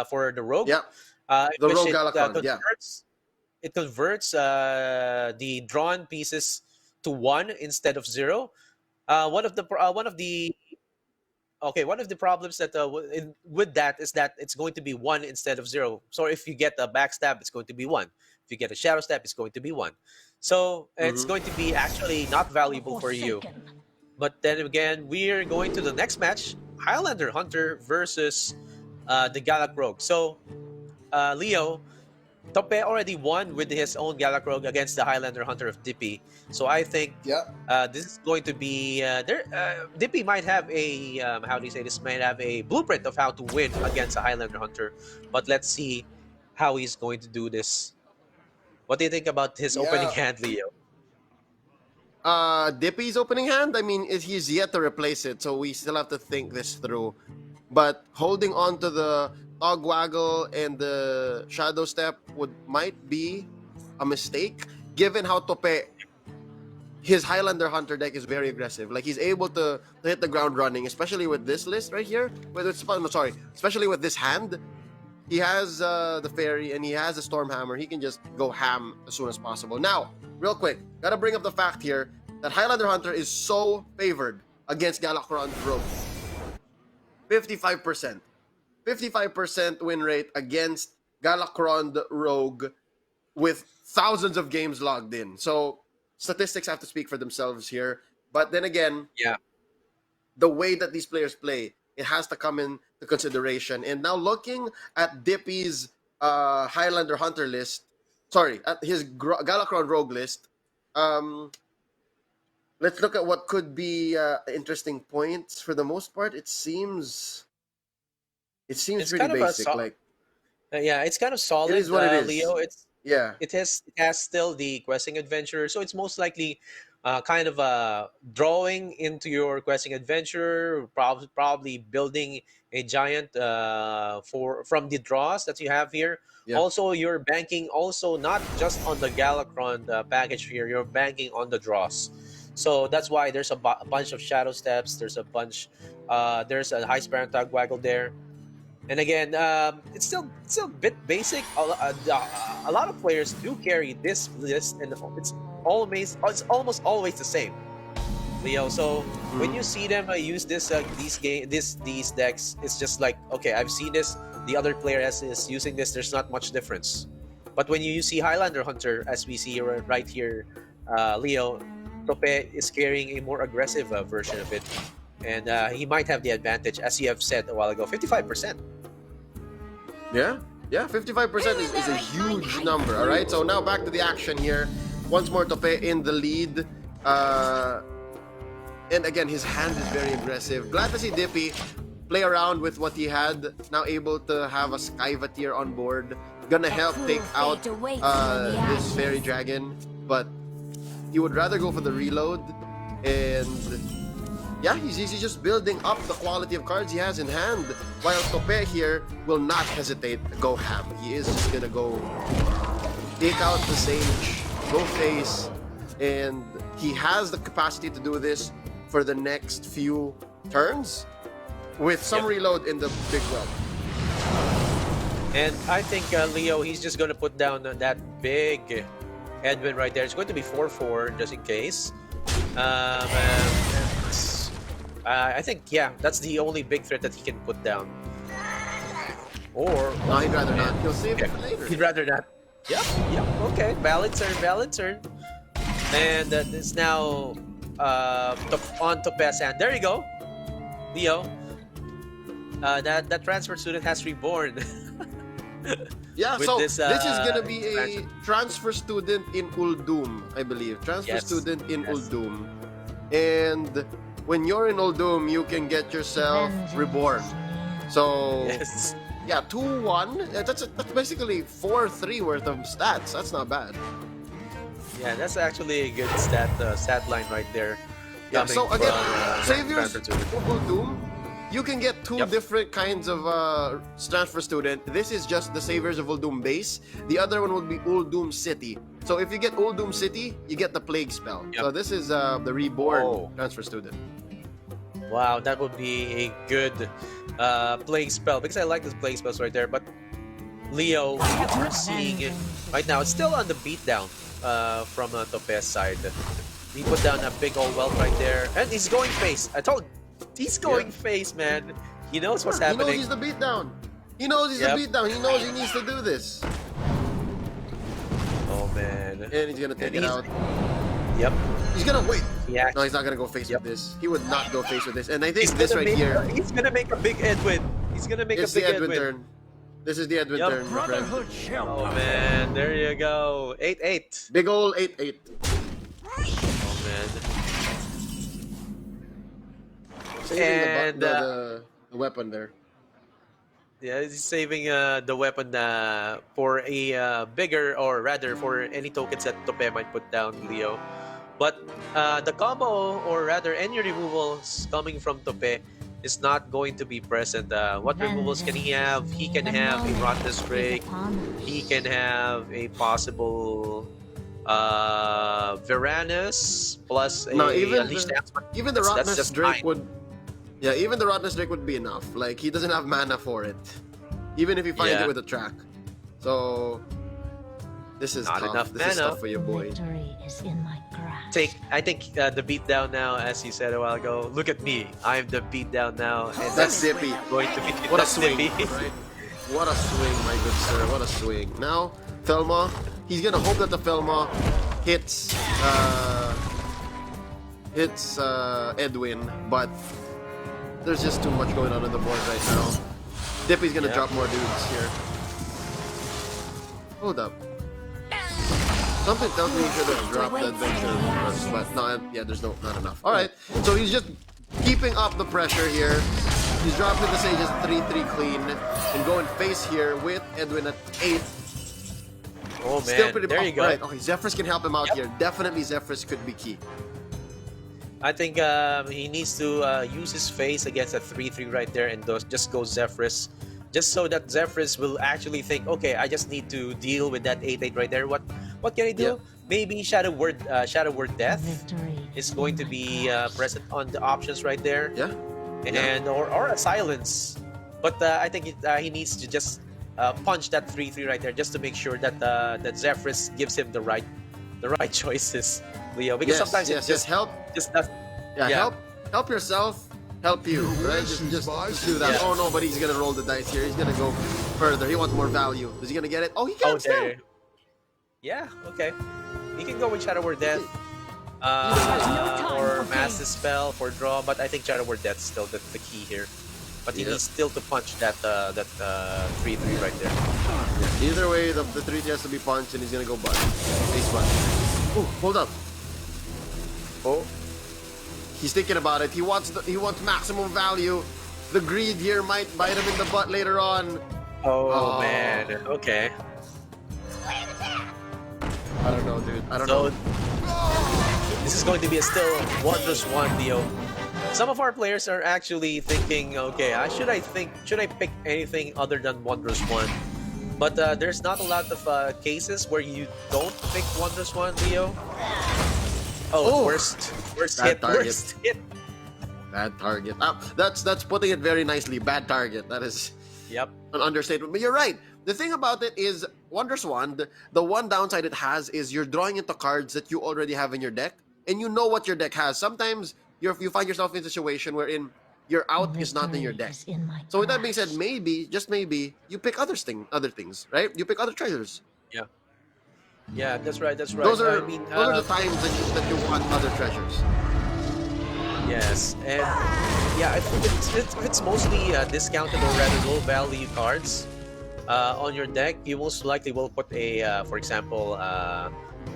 for the Rogue, Yeah, in the which Rogue Galacron. Yeah. it converts the drawn pieces to one instead of zero. One of the Okay, one of the problems that with that is that it's going to be one instead of zero. So if you get a backstab, it's going to be one. If you get a shadow step, it's going to be one. So it's Mm-hmm. going to be actually not valuable for you. But then again, we're going to the next match: Highlander Hunter versus the Galak Rogue. So Leo, Tope already won with his own Galak Rogue against the Highlander Hunter of Dippy. So I think Yeah. this is going to be there. Dippy might have a how do you say this? Might have a blueprint of how to win against a Highlander Hunter. But let's see how he's going to do this. What do you think about his opening Yeah. hand, Leo? Dippy's opening hand, I mean, he's yet to replace it, so we still have to think this through. But holding on to the dog waggle and the shadow step might be a mistake, given how Tope, his Highlander Hunter deck is very aggressive. Like he's able to hit the ground running, especially with this list right here. No, sorry, especially with this hand. He has the fairy and he has the storm hammer. He can just go ham as soon as possible. Now, real quick, gotta bring up the fact here that Highlander Hunter is so favored against Galacron Rogue. 55%. 55% win rate against Galacron Rogue with thousands of games logged in. So statistics have to speak for themselves here. But then again, Yeah, the way that these players play, it has to come into consideration. And now looking at Dippy's Highlander Hunter list, sorry, at his Galacron Rogue list, um, let's look at what could be interesting points. For the most part, it seems It's pretty kind of a basic. Like yeah, it's kind of it is solid, what it is. Leo. Yeah. It has still the questing adventure, so it's most likely kind of drawing into your questing adventure, probably building a giant for from the draws that you have here. Yeah. Also, you're banking also not just on the Galacron package here, you're banking on the draws. So that's why there's a bunch of shadow steps. There's a high sparrow tag waggle there. And again, it's still a bit basic. A lot of players do carry this list, and it's almost always the same, Leo. So when Mhm. you see them use these decks, it's just like, okay, I've seen this. The other player is using this. There's not much difference. But when you see Highlander Hunter, as we see right here, Leo, Tope is carrying a more aggressive version of it, and he might have the advantage, as you have said a while ago, 55%. Yeah, yeah, 55% is a huge number. All right, so now back to the action here. Once more, Tope in the lead. And again, his hand is very aggressive. Glad to see Dippy play around with what he had. Now able to have a Skyvateer on board. Gonna help take out this fairy dragon, but he would rather go for the reload. And yeah, he's just building up the quality of cards he has in hand. While Tope here will not hesitate to go ham. He is just gonna go take out the Sage, go face, and he has the capacity to do this for the next few turns with some Yep. reload in the big well. And I think Leo, he's just going to put down that big Edwin right there. It's going to be 4-4 just in case. I think, yeah, that's the only big threat that he can put down. Or No, he'd rather not. He'll save it for later. he'd rather not. Yep. Okay, valid turn. And it's now on Tope's hand. There you go, Leo. That transfer student has reborn. Yeah, With so this, this is gonna be a expansion. transfer student in Uldum, I believe. Transfer Yes, student in yes. Uldum. And when you're in Uldum, you can get yourself reborn. So Yes. yeah, 2-1. That's basically 4-3 worth of stats. That's not bad. Yeah, that's actually a good stat line right there. Yeah, so coming again, from, Saviors transfer student. of Uldum, you can get two Yep. different kinds of transfer student. This is just the Saviors of Uldum base. The other one would be Uldum City. So if you get Uldum City, you get the Plague spell. Yep. So this is the reborn Oh. transfer student. Wow, that would be a good plague spell, because I like this plague spells right there. But Leo, what we're seeing right now, it's still on the beatdown from Tope's side. He put down a big old welt right there, and he's going face. I told he's going face, man. He knows what's He knows happening. he's the beatdown. He knows he's Yep. the beatdown. He knows he needs to do this. Oh man. And he's gonna take And it out. Yep. He's gonna wait. Yeah. No, he's not gonna go face Yep. with this. He would not go face with this. And I think He's this gonna right make, here, He's gonna make a big Edwin. He's gonna make it's a the big Edwin Edwin. turn. This is the Edwin Yep. turn, my friend. Brotherhood shall Oh man, there you go. 8-8. Big ol' 8-8. Oh man. Saving And, the weapon there. Yeah, he's saving the weapon for a bigger, or rather for any tokens that Tope might put down, Leo. But the combo, or rather any removals coming from Tope, is not going to be present. What removals can he have? He can have a Rottnest Drake. He can have a possible Varanus plus a No, even Unleashed the- Axeman. Even the That's Rottnest just Drake fine. would. Yeah, even the Rottnest Drake would be enough. Like, he doesn't have mana for it. Even if he finds Yeah. it with a track. So, this is Not tough. enough This is mana. tough for your boy. Victory is in my grasp. I think the beatdown now, as you said a while ago. Look at me, I'm the beatdown now, and That's Dippy. going to be What a that's swing. Dippy. Right? What a swing, my good sir. What a swing. Now, Felma, he's gonna hope that the Felma hits Edwin, but there's just too much going on the board right now. Dippy's gonna Yeah. drop more dudes here. Hold up. Something tells me he should have dropped the adventure first, but no, yeah, there's not enough. All right, so he's just keeping up the pressure here. He's dropping the Sage's 3-3 clean and going face here with Edwin at 8. Oh man, Still pretty there you go. Right. Okay, Zephyrus can help him out here. Definitely Zephyrus could be key. I think he needs to use his face against a 3-3 right there and just go Zephyrus. Just so that Zephyrus will actually think, okay, I just need to deal with that 8-8 right there. What can I do? Yeah. Maybe Shadow Word Death is going to be present on the options right there. Yeah. And or a silence. But I think he needs to just punch that 3-3 right there just to make sure that that Zephyrus gives him the right choices, Leo. Because sometimes it just help. Just does. Yeah, help yourself, help you, right? Just do that. Yeah. Oh no, but he's gonna roll the dice here. He's gonna go further. He wants more value. Is he gonna get it? Oh, he can still. There. Yeah, okay. He can go with Shadow Word Death. Or Master Spell for draw, but I think Shadow Word Death is still the key here. But he needs still to punch that 3-3 right there. Yeah. Either way, the 3 has to be punched, and he's gonna go button. Face button. Oh, hold up. Oh, he's thinking about it. He wants maximum value. The greed here might bite him in the butt later on. Oh man. Okay. I don't know, dude. I don't know. This is going to be a still Wondrous One, Leo. Some of our players are actually thinking, okay, should I pick anything other than Wondrous One? But there's not a lot of cases where you don't pick Wondrous One, Leo. Oh, worst hit, target. worst hit. Bad target. That's putting it very nicely. Bad target. That is Yep. an understatement. But you're right. The thing about it is, Wondrous Wand, the one downside it has is you're drawing into cards that you already have in your deck, and you know what your deck has. Sometimes you find yourself in a situation wherein your out is not in your deck. So with that being said, maybe, just maybe, you pick other things, right? You pick other treasures. Yeah, that's right. That's right. Those are I mean, those are the times that you want other treasures. Yes, and yeah, I think it's mostly discounted or rather low value cards on your deck. You most likely will put a, for example,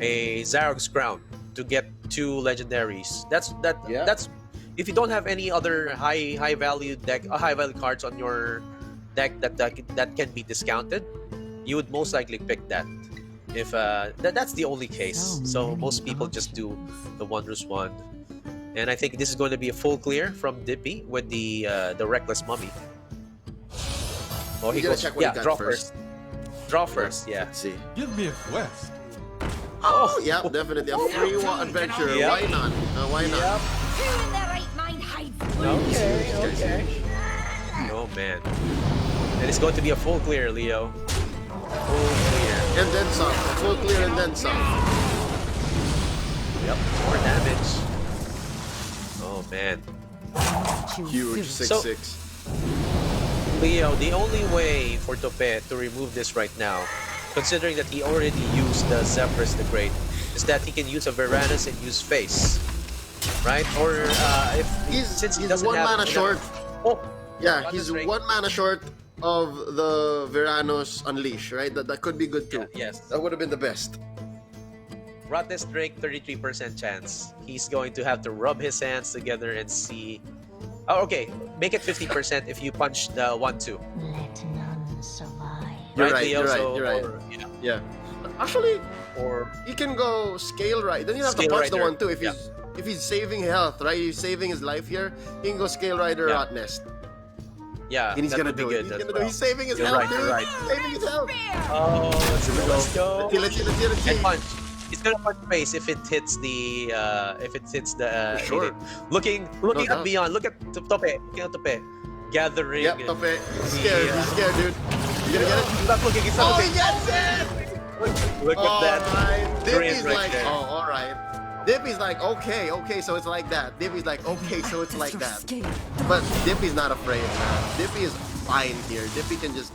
a Zarog's Crown to get 2 legendaries. That's if you don't have any other high value cards on your deck that can be discounted, you would most likely pick that. If that's the only case. So most people just do the Wondrous Wand. And I think this is going to be a full clear from Dippy with the Reckless Mummy. Oh, he goes, draw first. Draw first, yeah. Let's see. Give me a quest. Oh, yeah, definitely. A free adventure. Yep. Why not? Why not? Who in their right mind hides? Okay. Oh, man. And it's going to be a full clear, Leo. Full clear. And then some. A full clear and then some. Yep, more damage. Oh, man. Huge 6-6. Leo, the only way for Tope to remove this right now, considering that he already used the Zephyrus the Great, is that he can use a Varanus and use Face, right? Or since he doesn't one have mana short. Oh, Yeah, he's Strike. 1 mana short of the Varanus Unleash, right? That could be good too. Yes. That would have been the best. Rotnest Drake, 33% chance. He's going to have to rub his hands together and see. Oh, okay. Make it 50% if you punch the 1-2. Let none survive. You're right, Leo? you're right. Or, yeah. Yeah. Actually, Or he can go scale right. Then you have to Scale punch the Rider. 1-2 if he's saving health, right? He's saving his life here. He can go scale rider Yeah. Rotnest. yeah, And he's that gonna would be do good. it. as He's well. saving his You're health, right, dude. you're right. He's saving his health. Oh, let's go. Let's see. And punch. He's gonna punch face if it hits the Sure. Looking doubt. at beyond. Look at Tope. Looking at Tope. Gathering. Yep, Tope. He's scared. He's scared, dude. You gonna get it? He's not looking. He's not Oh, looking. he gets it! Look at that. Alright. grin Dippy's right like, there. oh, alright. Dippy's like, okay, so it's like that. Dippy's like, okay, so it's like that. But Dippy's not afraid, man. Dippy is fine here. Dippy can just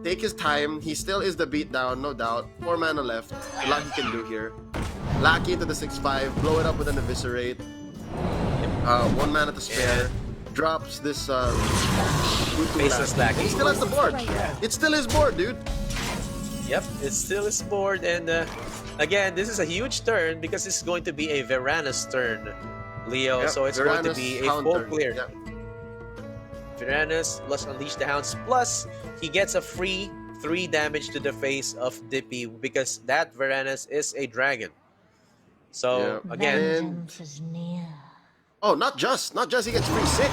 take his time. He still is the beatdown, no doubt. 4 mana left. A lot he can do here. Lackey into the 6-5. Blow it up with an Eviscerate. 1 mana to spare. Drops this Faceless Lackey. He still has the board. It's still his board, dude. Yep, it's still his board, and again, this is a huge turn because this is going to be a Varanus turn, Leo. Yep, So it's going to be a full counter. clear. Yep. Varanus, plus Unleash the Hounds, plus he gets a free 3 damage to the face of Dippy because that Varanus is a dragon. So Yeah. again, Vengeance is near. Oh, not just he gets free 6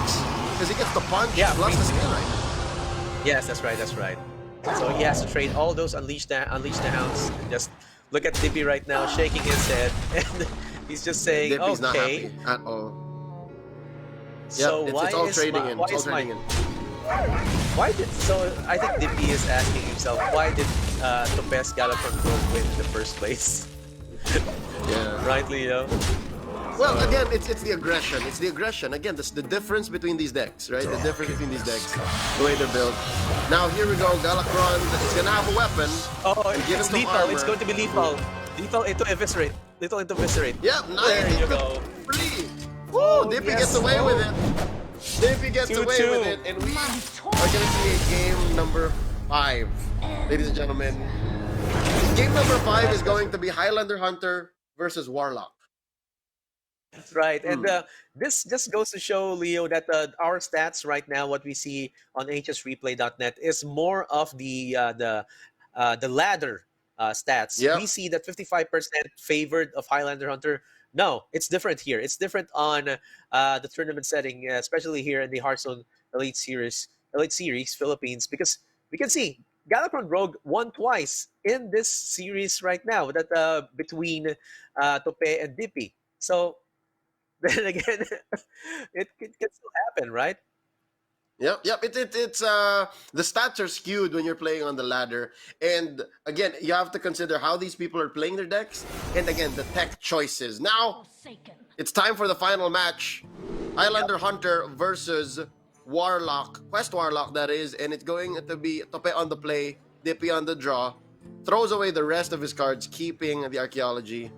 because he gets the punch Yeah, plus free the skill, right? yes, that's right, that's right. So he has to trade all those Unleash the Hounds. And just look at Dippy right now, shaking his head, and he's just saying, Dippy's not "Okay." happy at all. So Yep, why it's all is trading my, in. why It's all is my trading in. why did so I think Dippy is asking himself why did Tope's Gallopon Rogue win in the first place? Yeah. Right, Leo? Well, again, it's the aggression. It's the aggression. Again, that's the difference between these decks, right? The difference between these decks, the way they're built. Now here we go. Galakron is gonna have a weapon. Oh, Give it's him some lethal. armor. It's going to be lethal. Lethal into eviscerate. Lethal into eviscerate. Yep, nice. There you go. Free. Woo! Oh, Dippy yes. gets away with it. Dippy gets 2-2. away with it, and we are gonna see a game number 5, ladies and gentlemen. Game number 5 is going to be Highlander Hunter versus Warlock. That's right. And this just goes to show, Leo, that our stats right now, what we see on hsreplay.net, is more of the ladder stats. Yep. We see that 55% favored of Highlander Hunter. No, it's different here. It's different on the tournament setting, especially here in the Hearthstone Elite Series Philippines, because we can see Gallopon Rogue won twice in this series right now. That between Tope and Dippy. So then again, it can still happen, right? Yep. It's the stats are skewed when you're playing on the ladder, and again, you have to consider how these people are playing their decks, and again, the tech choices. Now, Forsaken. it's time for the final match: Highlander Hunter versus Warlock, Quest Warlock, that is, and it's going to be Tope on the play, Dippy on the draw, throws away the rest of his cards, keeping the archaeology.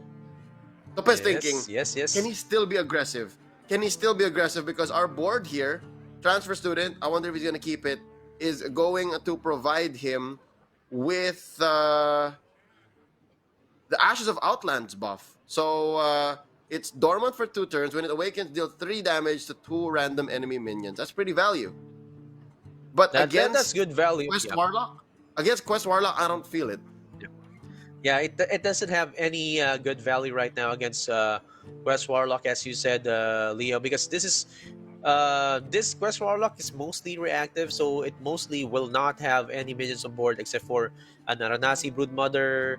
Tope's thinking, Yes. can he still be aggressive? Can he still be aggressive? Because our board here, transfer student, I wonder if he's going to keep it, is going to provide him with the Ashes of Outlands buff. So it's dormant for 2 turns. When it awakens, deal 3 damage to 2 random enemy minions. That's pretty value. But That's against good value. Quest Yeah. Warlock, I don't feel it. Yeah, it doesn't have any good value right now against Quest Warlock, as you said, Leo, because this Quest Warlock is mostly reactive, so it mostly will not have any minions on board except for a Naranasi Broodmother,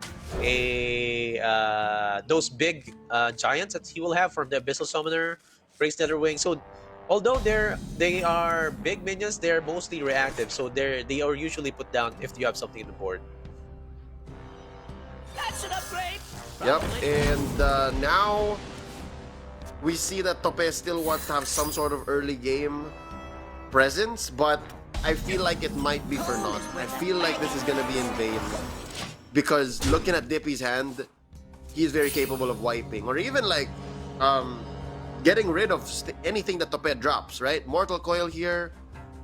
those big giants that he will have from the Abyssal Summoner, Praise Netherwing. So although they are big minions, they're mostly reactive, so they are usually put down if you have something in the board. That's an upgrade. Yep, and now we see that Tope still wants to have some sort of early game presence, but I feel like it might be for naught. I feel like this is going to be in vain because looking at Dippy's hand, he's very capable of wiping or even like getting rid of anything that Tope drops, right? Mortal Coil here,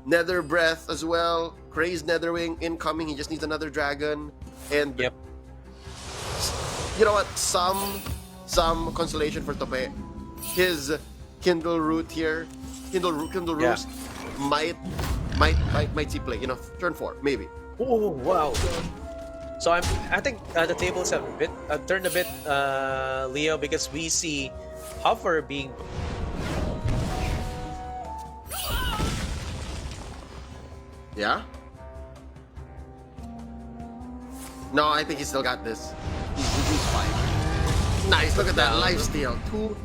Nether Breath as well, Crazed Netherwing incoming. He just needs another dragon, and Yep. you know what? Some consolation for Tope. His Kindle Root here, Kindle Yeah. Roost might see play. You know, turn 4 maybe. Oh wow! So I think the tables have turned a bit, Leo, because we see Hover being. Yeah. No, I think he still got this. He's fine. Nice. Look at that lifesteal. 2.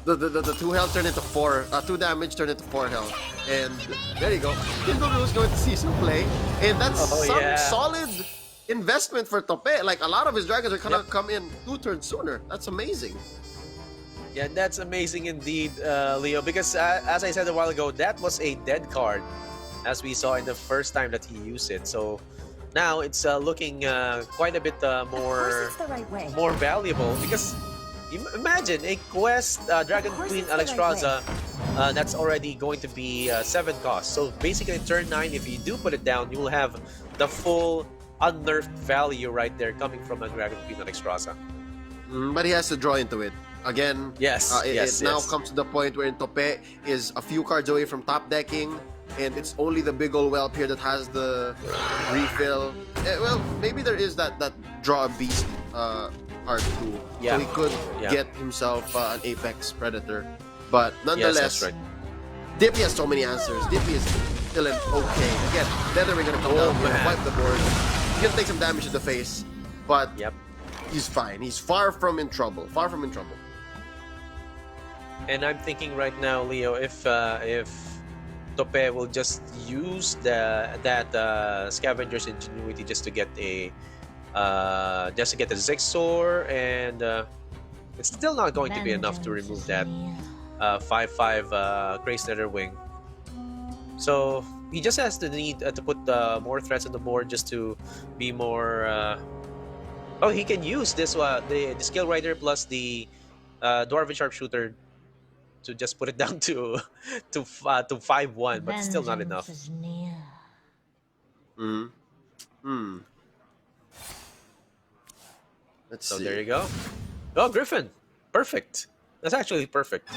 The 2 health turned into 4. 2 damage turned into 4 health. And there you go. Kindle is going to see some play. And that's some solid investment for Tope. Like, a lot of his dragons are gonna come in 2 turns sooner. That's amazing. Yeah, that's amazing indeed, Leo. Because as I said a while ago, that was a dead card, as we saw in the first time that he used it. So now it's looking quite a bit more valuable, because imagine a quest Dragon Queen Alexstrasza that's already going to be 7 cost. So basically in turn 9, if you do put it down, you will have the full unnerfed value right there coming from a Dragon Queen on Extrasa. But he has to draw into it. Again, Yes, it now comes to the point where Tope is a few cards away from top decking, and it's only the big old whelp here that has the refill. Well, maybe there is that draw a beast card too, Yeah. so he could Yeah. get himself an Apex Predator. But nonetheless, Yes, that's right. Dippy has so many answers. Dippy is still an okay. Again, Nether we're gonna come down here, man. wipe the board. He's gonna take some damage to the face, but Yep. he's fine. He's far from in trouble. Far from in trouble. And I'm thinking right now, Leo, if Tope will just use that Scavenger's Ingenuity just to get a Zigzor, and it's still not going to be enough to remove that 5/5 Grace Nether Wing. So he just has to need to put more threats on the board just to be more. Oh, he can use this the Skill Rider plus the Dwarven Sharpshooter to just put it down to 5/1, but still not enough. Vengeance is near. Let's So see. there you go. Oh, Griffin, perfect. That's actually perfect.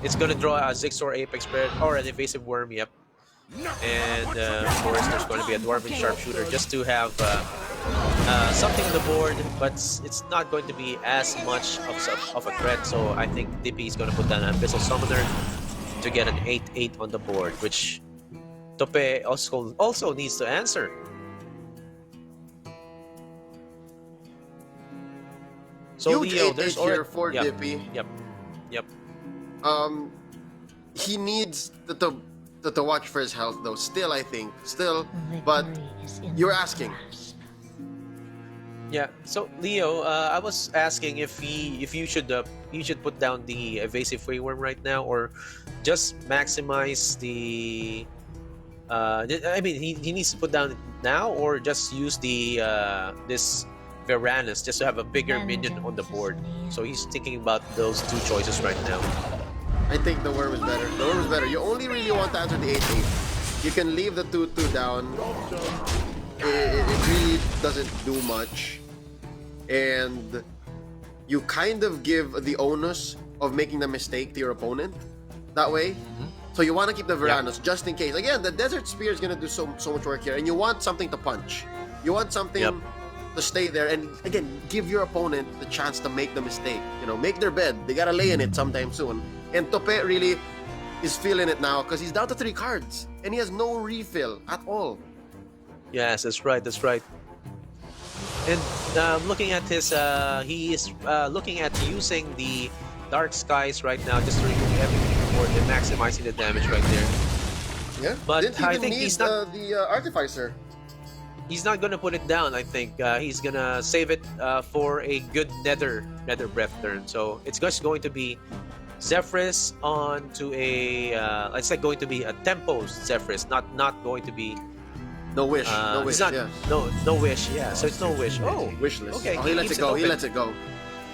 It's gonna draw a Zigzor Apex Spread or an Evasive Worm. Yep. And of course, there's going to be a Dwarven Sharpshooter just to have something on the board, but it's not going to be as much of a threat. So I think Dippy is going to put down an Abyssal Summoner to get an 8/8 on the board, which Tope also needs to answer. So Huge Leo, 8/8 there's here already for Dippy. Yep. He needs to watch for his health though. Still, I think. But Victory is in you're the asking. grasp. Yeah. So Leo, I was asking if you should put down the Evasive Wayworm right now, or just maximize the. I mean, he needs to put down it now, or just use the this Varanus just to have a bigger minion on the board. So he's thinking about those two choices right now. I think the worm is better. The worm is better. You only really want to answer the 8/8. You can leave the 2/2 down. It really doesn't do much. And you kind of give the onus of making the mistake to your opponent that way. So you want to keep the Varanus just in case. Again, the Desert Spear is going to do so much work here. And you want something to punch. You want something to stay there. And again, give your opponent the chance to make the mistake. You know, make their bed. They got to lay in it sometime soon. And Tope really is feeling it now because he's down to 3 cards. And he has no refill at all. Yes, that's right. That's right. And looking at his, he is looking at using the Dark Skies right now, just to remove everything for the maximizing the damage right there. Yeah, But didn't I even think need he's not. the Artificer. He's not gonna put it down. I think he's gonna save it for a good Nether Breath turn. So it's just going to be Zephrys on to a it's like going to be a Tempos Zephrys, not going to be No wish. No wish. it's not, yeah. no wish. Yeah, so it's no wish. Oh, Wishless. Okay, Oh, he lets keeps it go. He open. lets it go.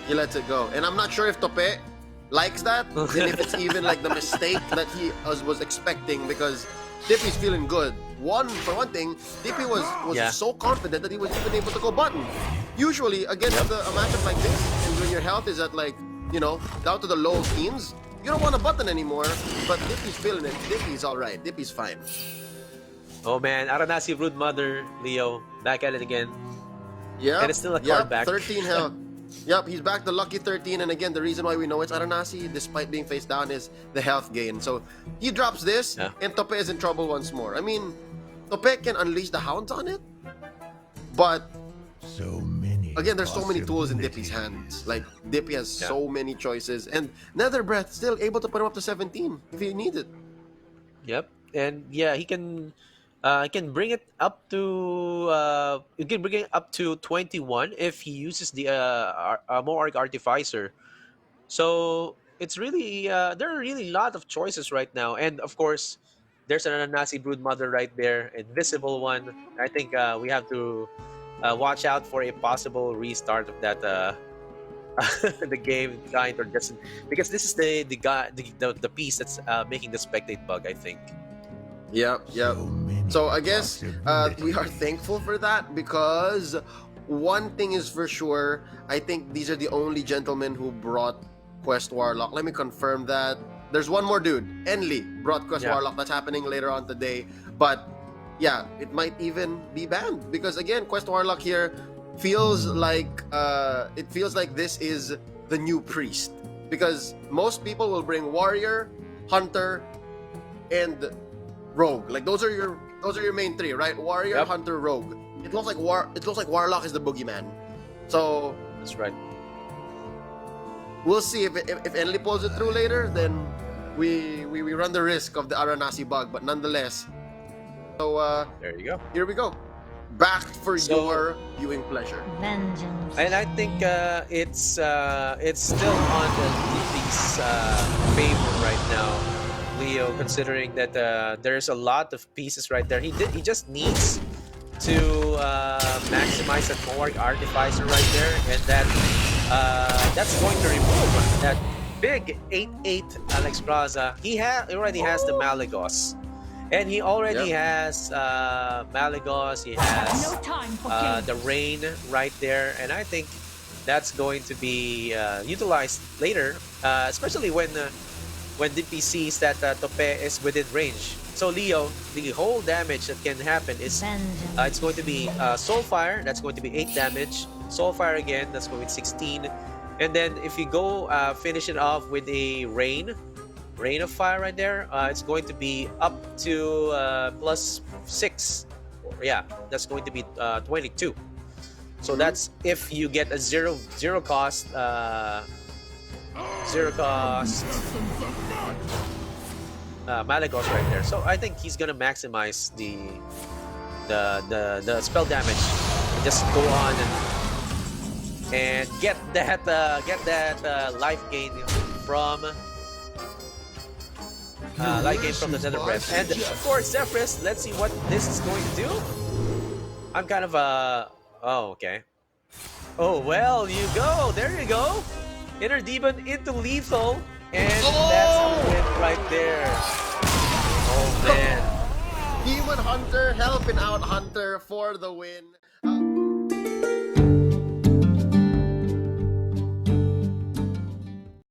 He lets it go. And I'm not sure if Tope likes that, and if it's even like the mistake that he was expecting, because Dippy's feeling good. For one thing, Dippy was Yeah. so confident that he was even able to go button. Usually, against a matchup like this, and when your health is at like, you know, down to the low teens, you don't want to button anymore. But Dippy's feeling it. Dippy's all right. Dippy's fine. Oh man, Aranasi Brood Mother, Leo, back at it again. Yeah. And it's still a card back. 13 health. Yep, he's back to lucky 13, and again, the reason why we know it's Aranasi, despite being face down, is the health gain. So he drops this, and Tope is in trouble once more. I mean, Tope can unleash the hounds on it, but So many. again, there's so many tools in Dippy's hands. Like, Dippy has so many choices, and Nether Breath still able to put him up to 17 if he needs it. Yep, and yeah, he can bring it up to 21 if he uses the Moarg Artificer. So it's really there are really a lot of choices right now, and of course, there's an Ananasi Broodmother right there, invisible one. I think we have to watch out for a possible restart of that the game kind, or just because this is the piece that's making the spectate bug, I think. Yep, yep. So I guess we are thankful for that, because one thing is for sure, I think these are the only gentlemen who brought Quest Warlock. Let me confirm that. There's one more dude, Enli, brought Quest Yeah. Warlock. That's happening later on today. But yeah, it might even be banned, because again, Quest Warlock here feels like this is the new priest, because most people will bring warrior, hunter, and rogue. Like those are your main three, right? Warrior, Yep. hunter, rogue. It looks like Warlock is the boogeyman. So That's right. we'll see if Enli pulls it through later. Then we run the risk of the Aranasi bug. But nonetheless, so There you go. here we go. Back for So- your viewing pleasure. Vengeance. And I think it's still on the Dippy's favor right now, Leo, considering that there's a lot of pieces right there. He just needs to maximize that Mohawk Artificer right there, and that's going to remove that big 8/8 Alex Braza. He already has the Malagos. And he already has Malagos, he has No time for games. the Rain right there, and I think that's going to be utilized later, especially when Dippy sees that Tope is within range. So Leo, the whole damage that can happen is Vengeance. it's going to be Soulfire, that's going to be 8 damage, Soulfire again, that's going to be 16, and then if you go finish it off with a Rain of Fire right there, it's going to be up to +6. Yeah, that's going to be 22. So that's if you get a zero cost Malagos right there. So I think he's gonna maximize the spell damage. Just go on and get that life gain from the Nether Breath. And of course, Zephyrus, let's see what this is going to do. I'm kind of oh, okay. Oh, well, you go. There you go. Inner Demon into lethal. And that's a win right there. Oh, man. Demon Hunter helping out Hunter for the win.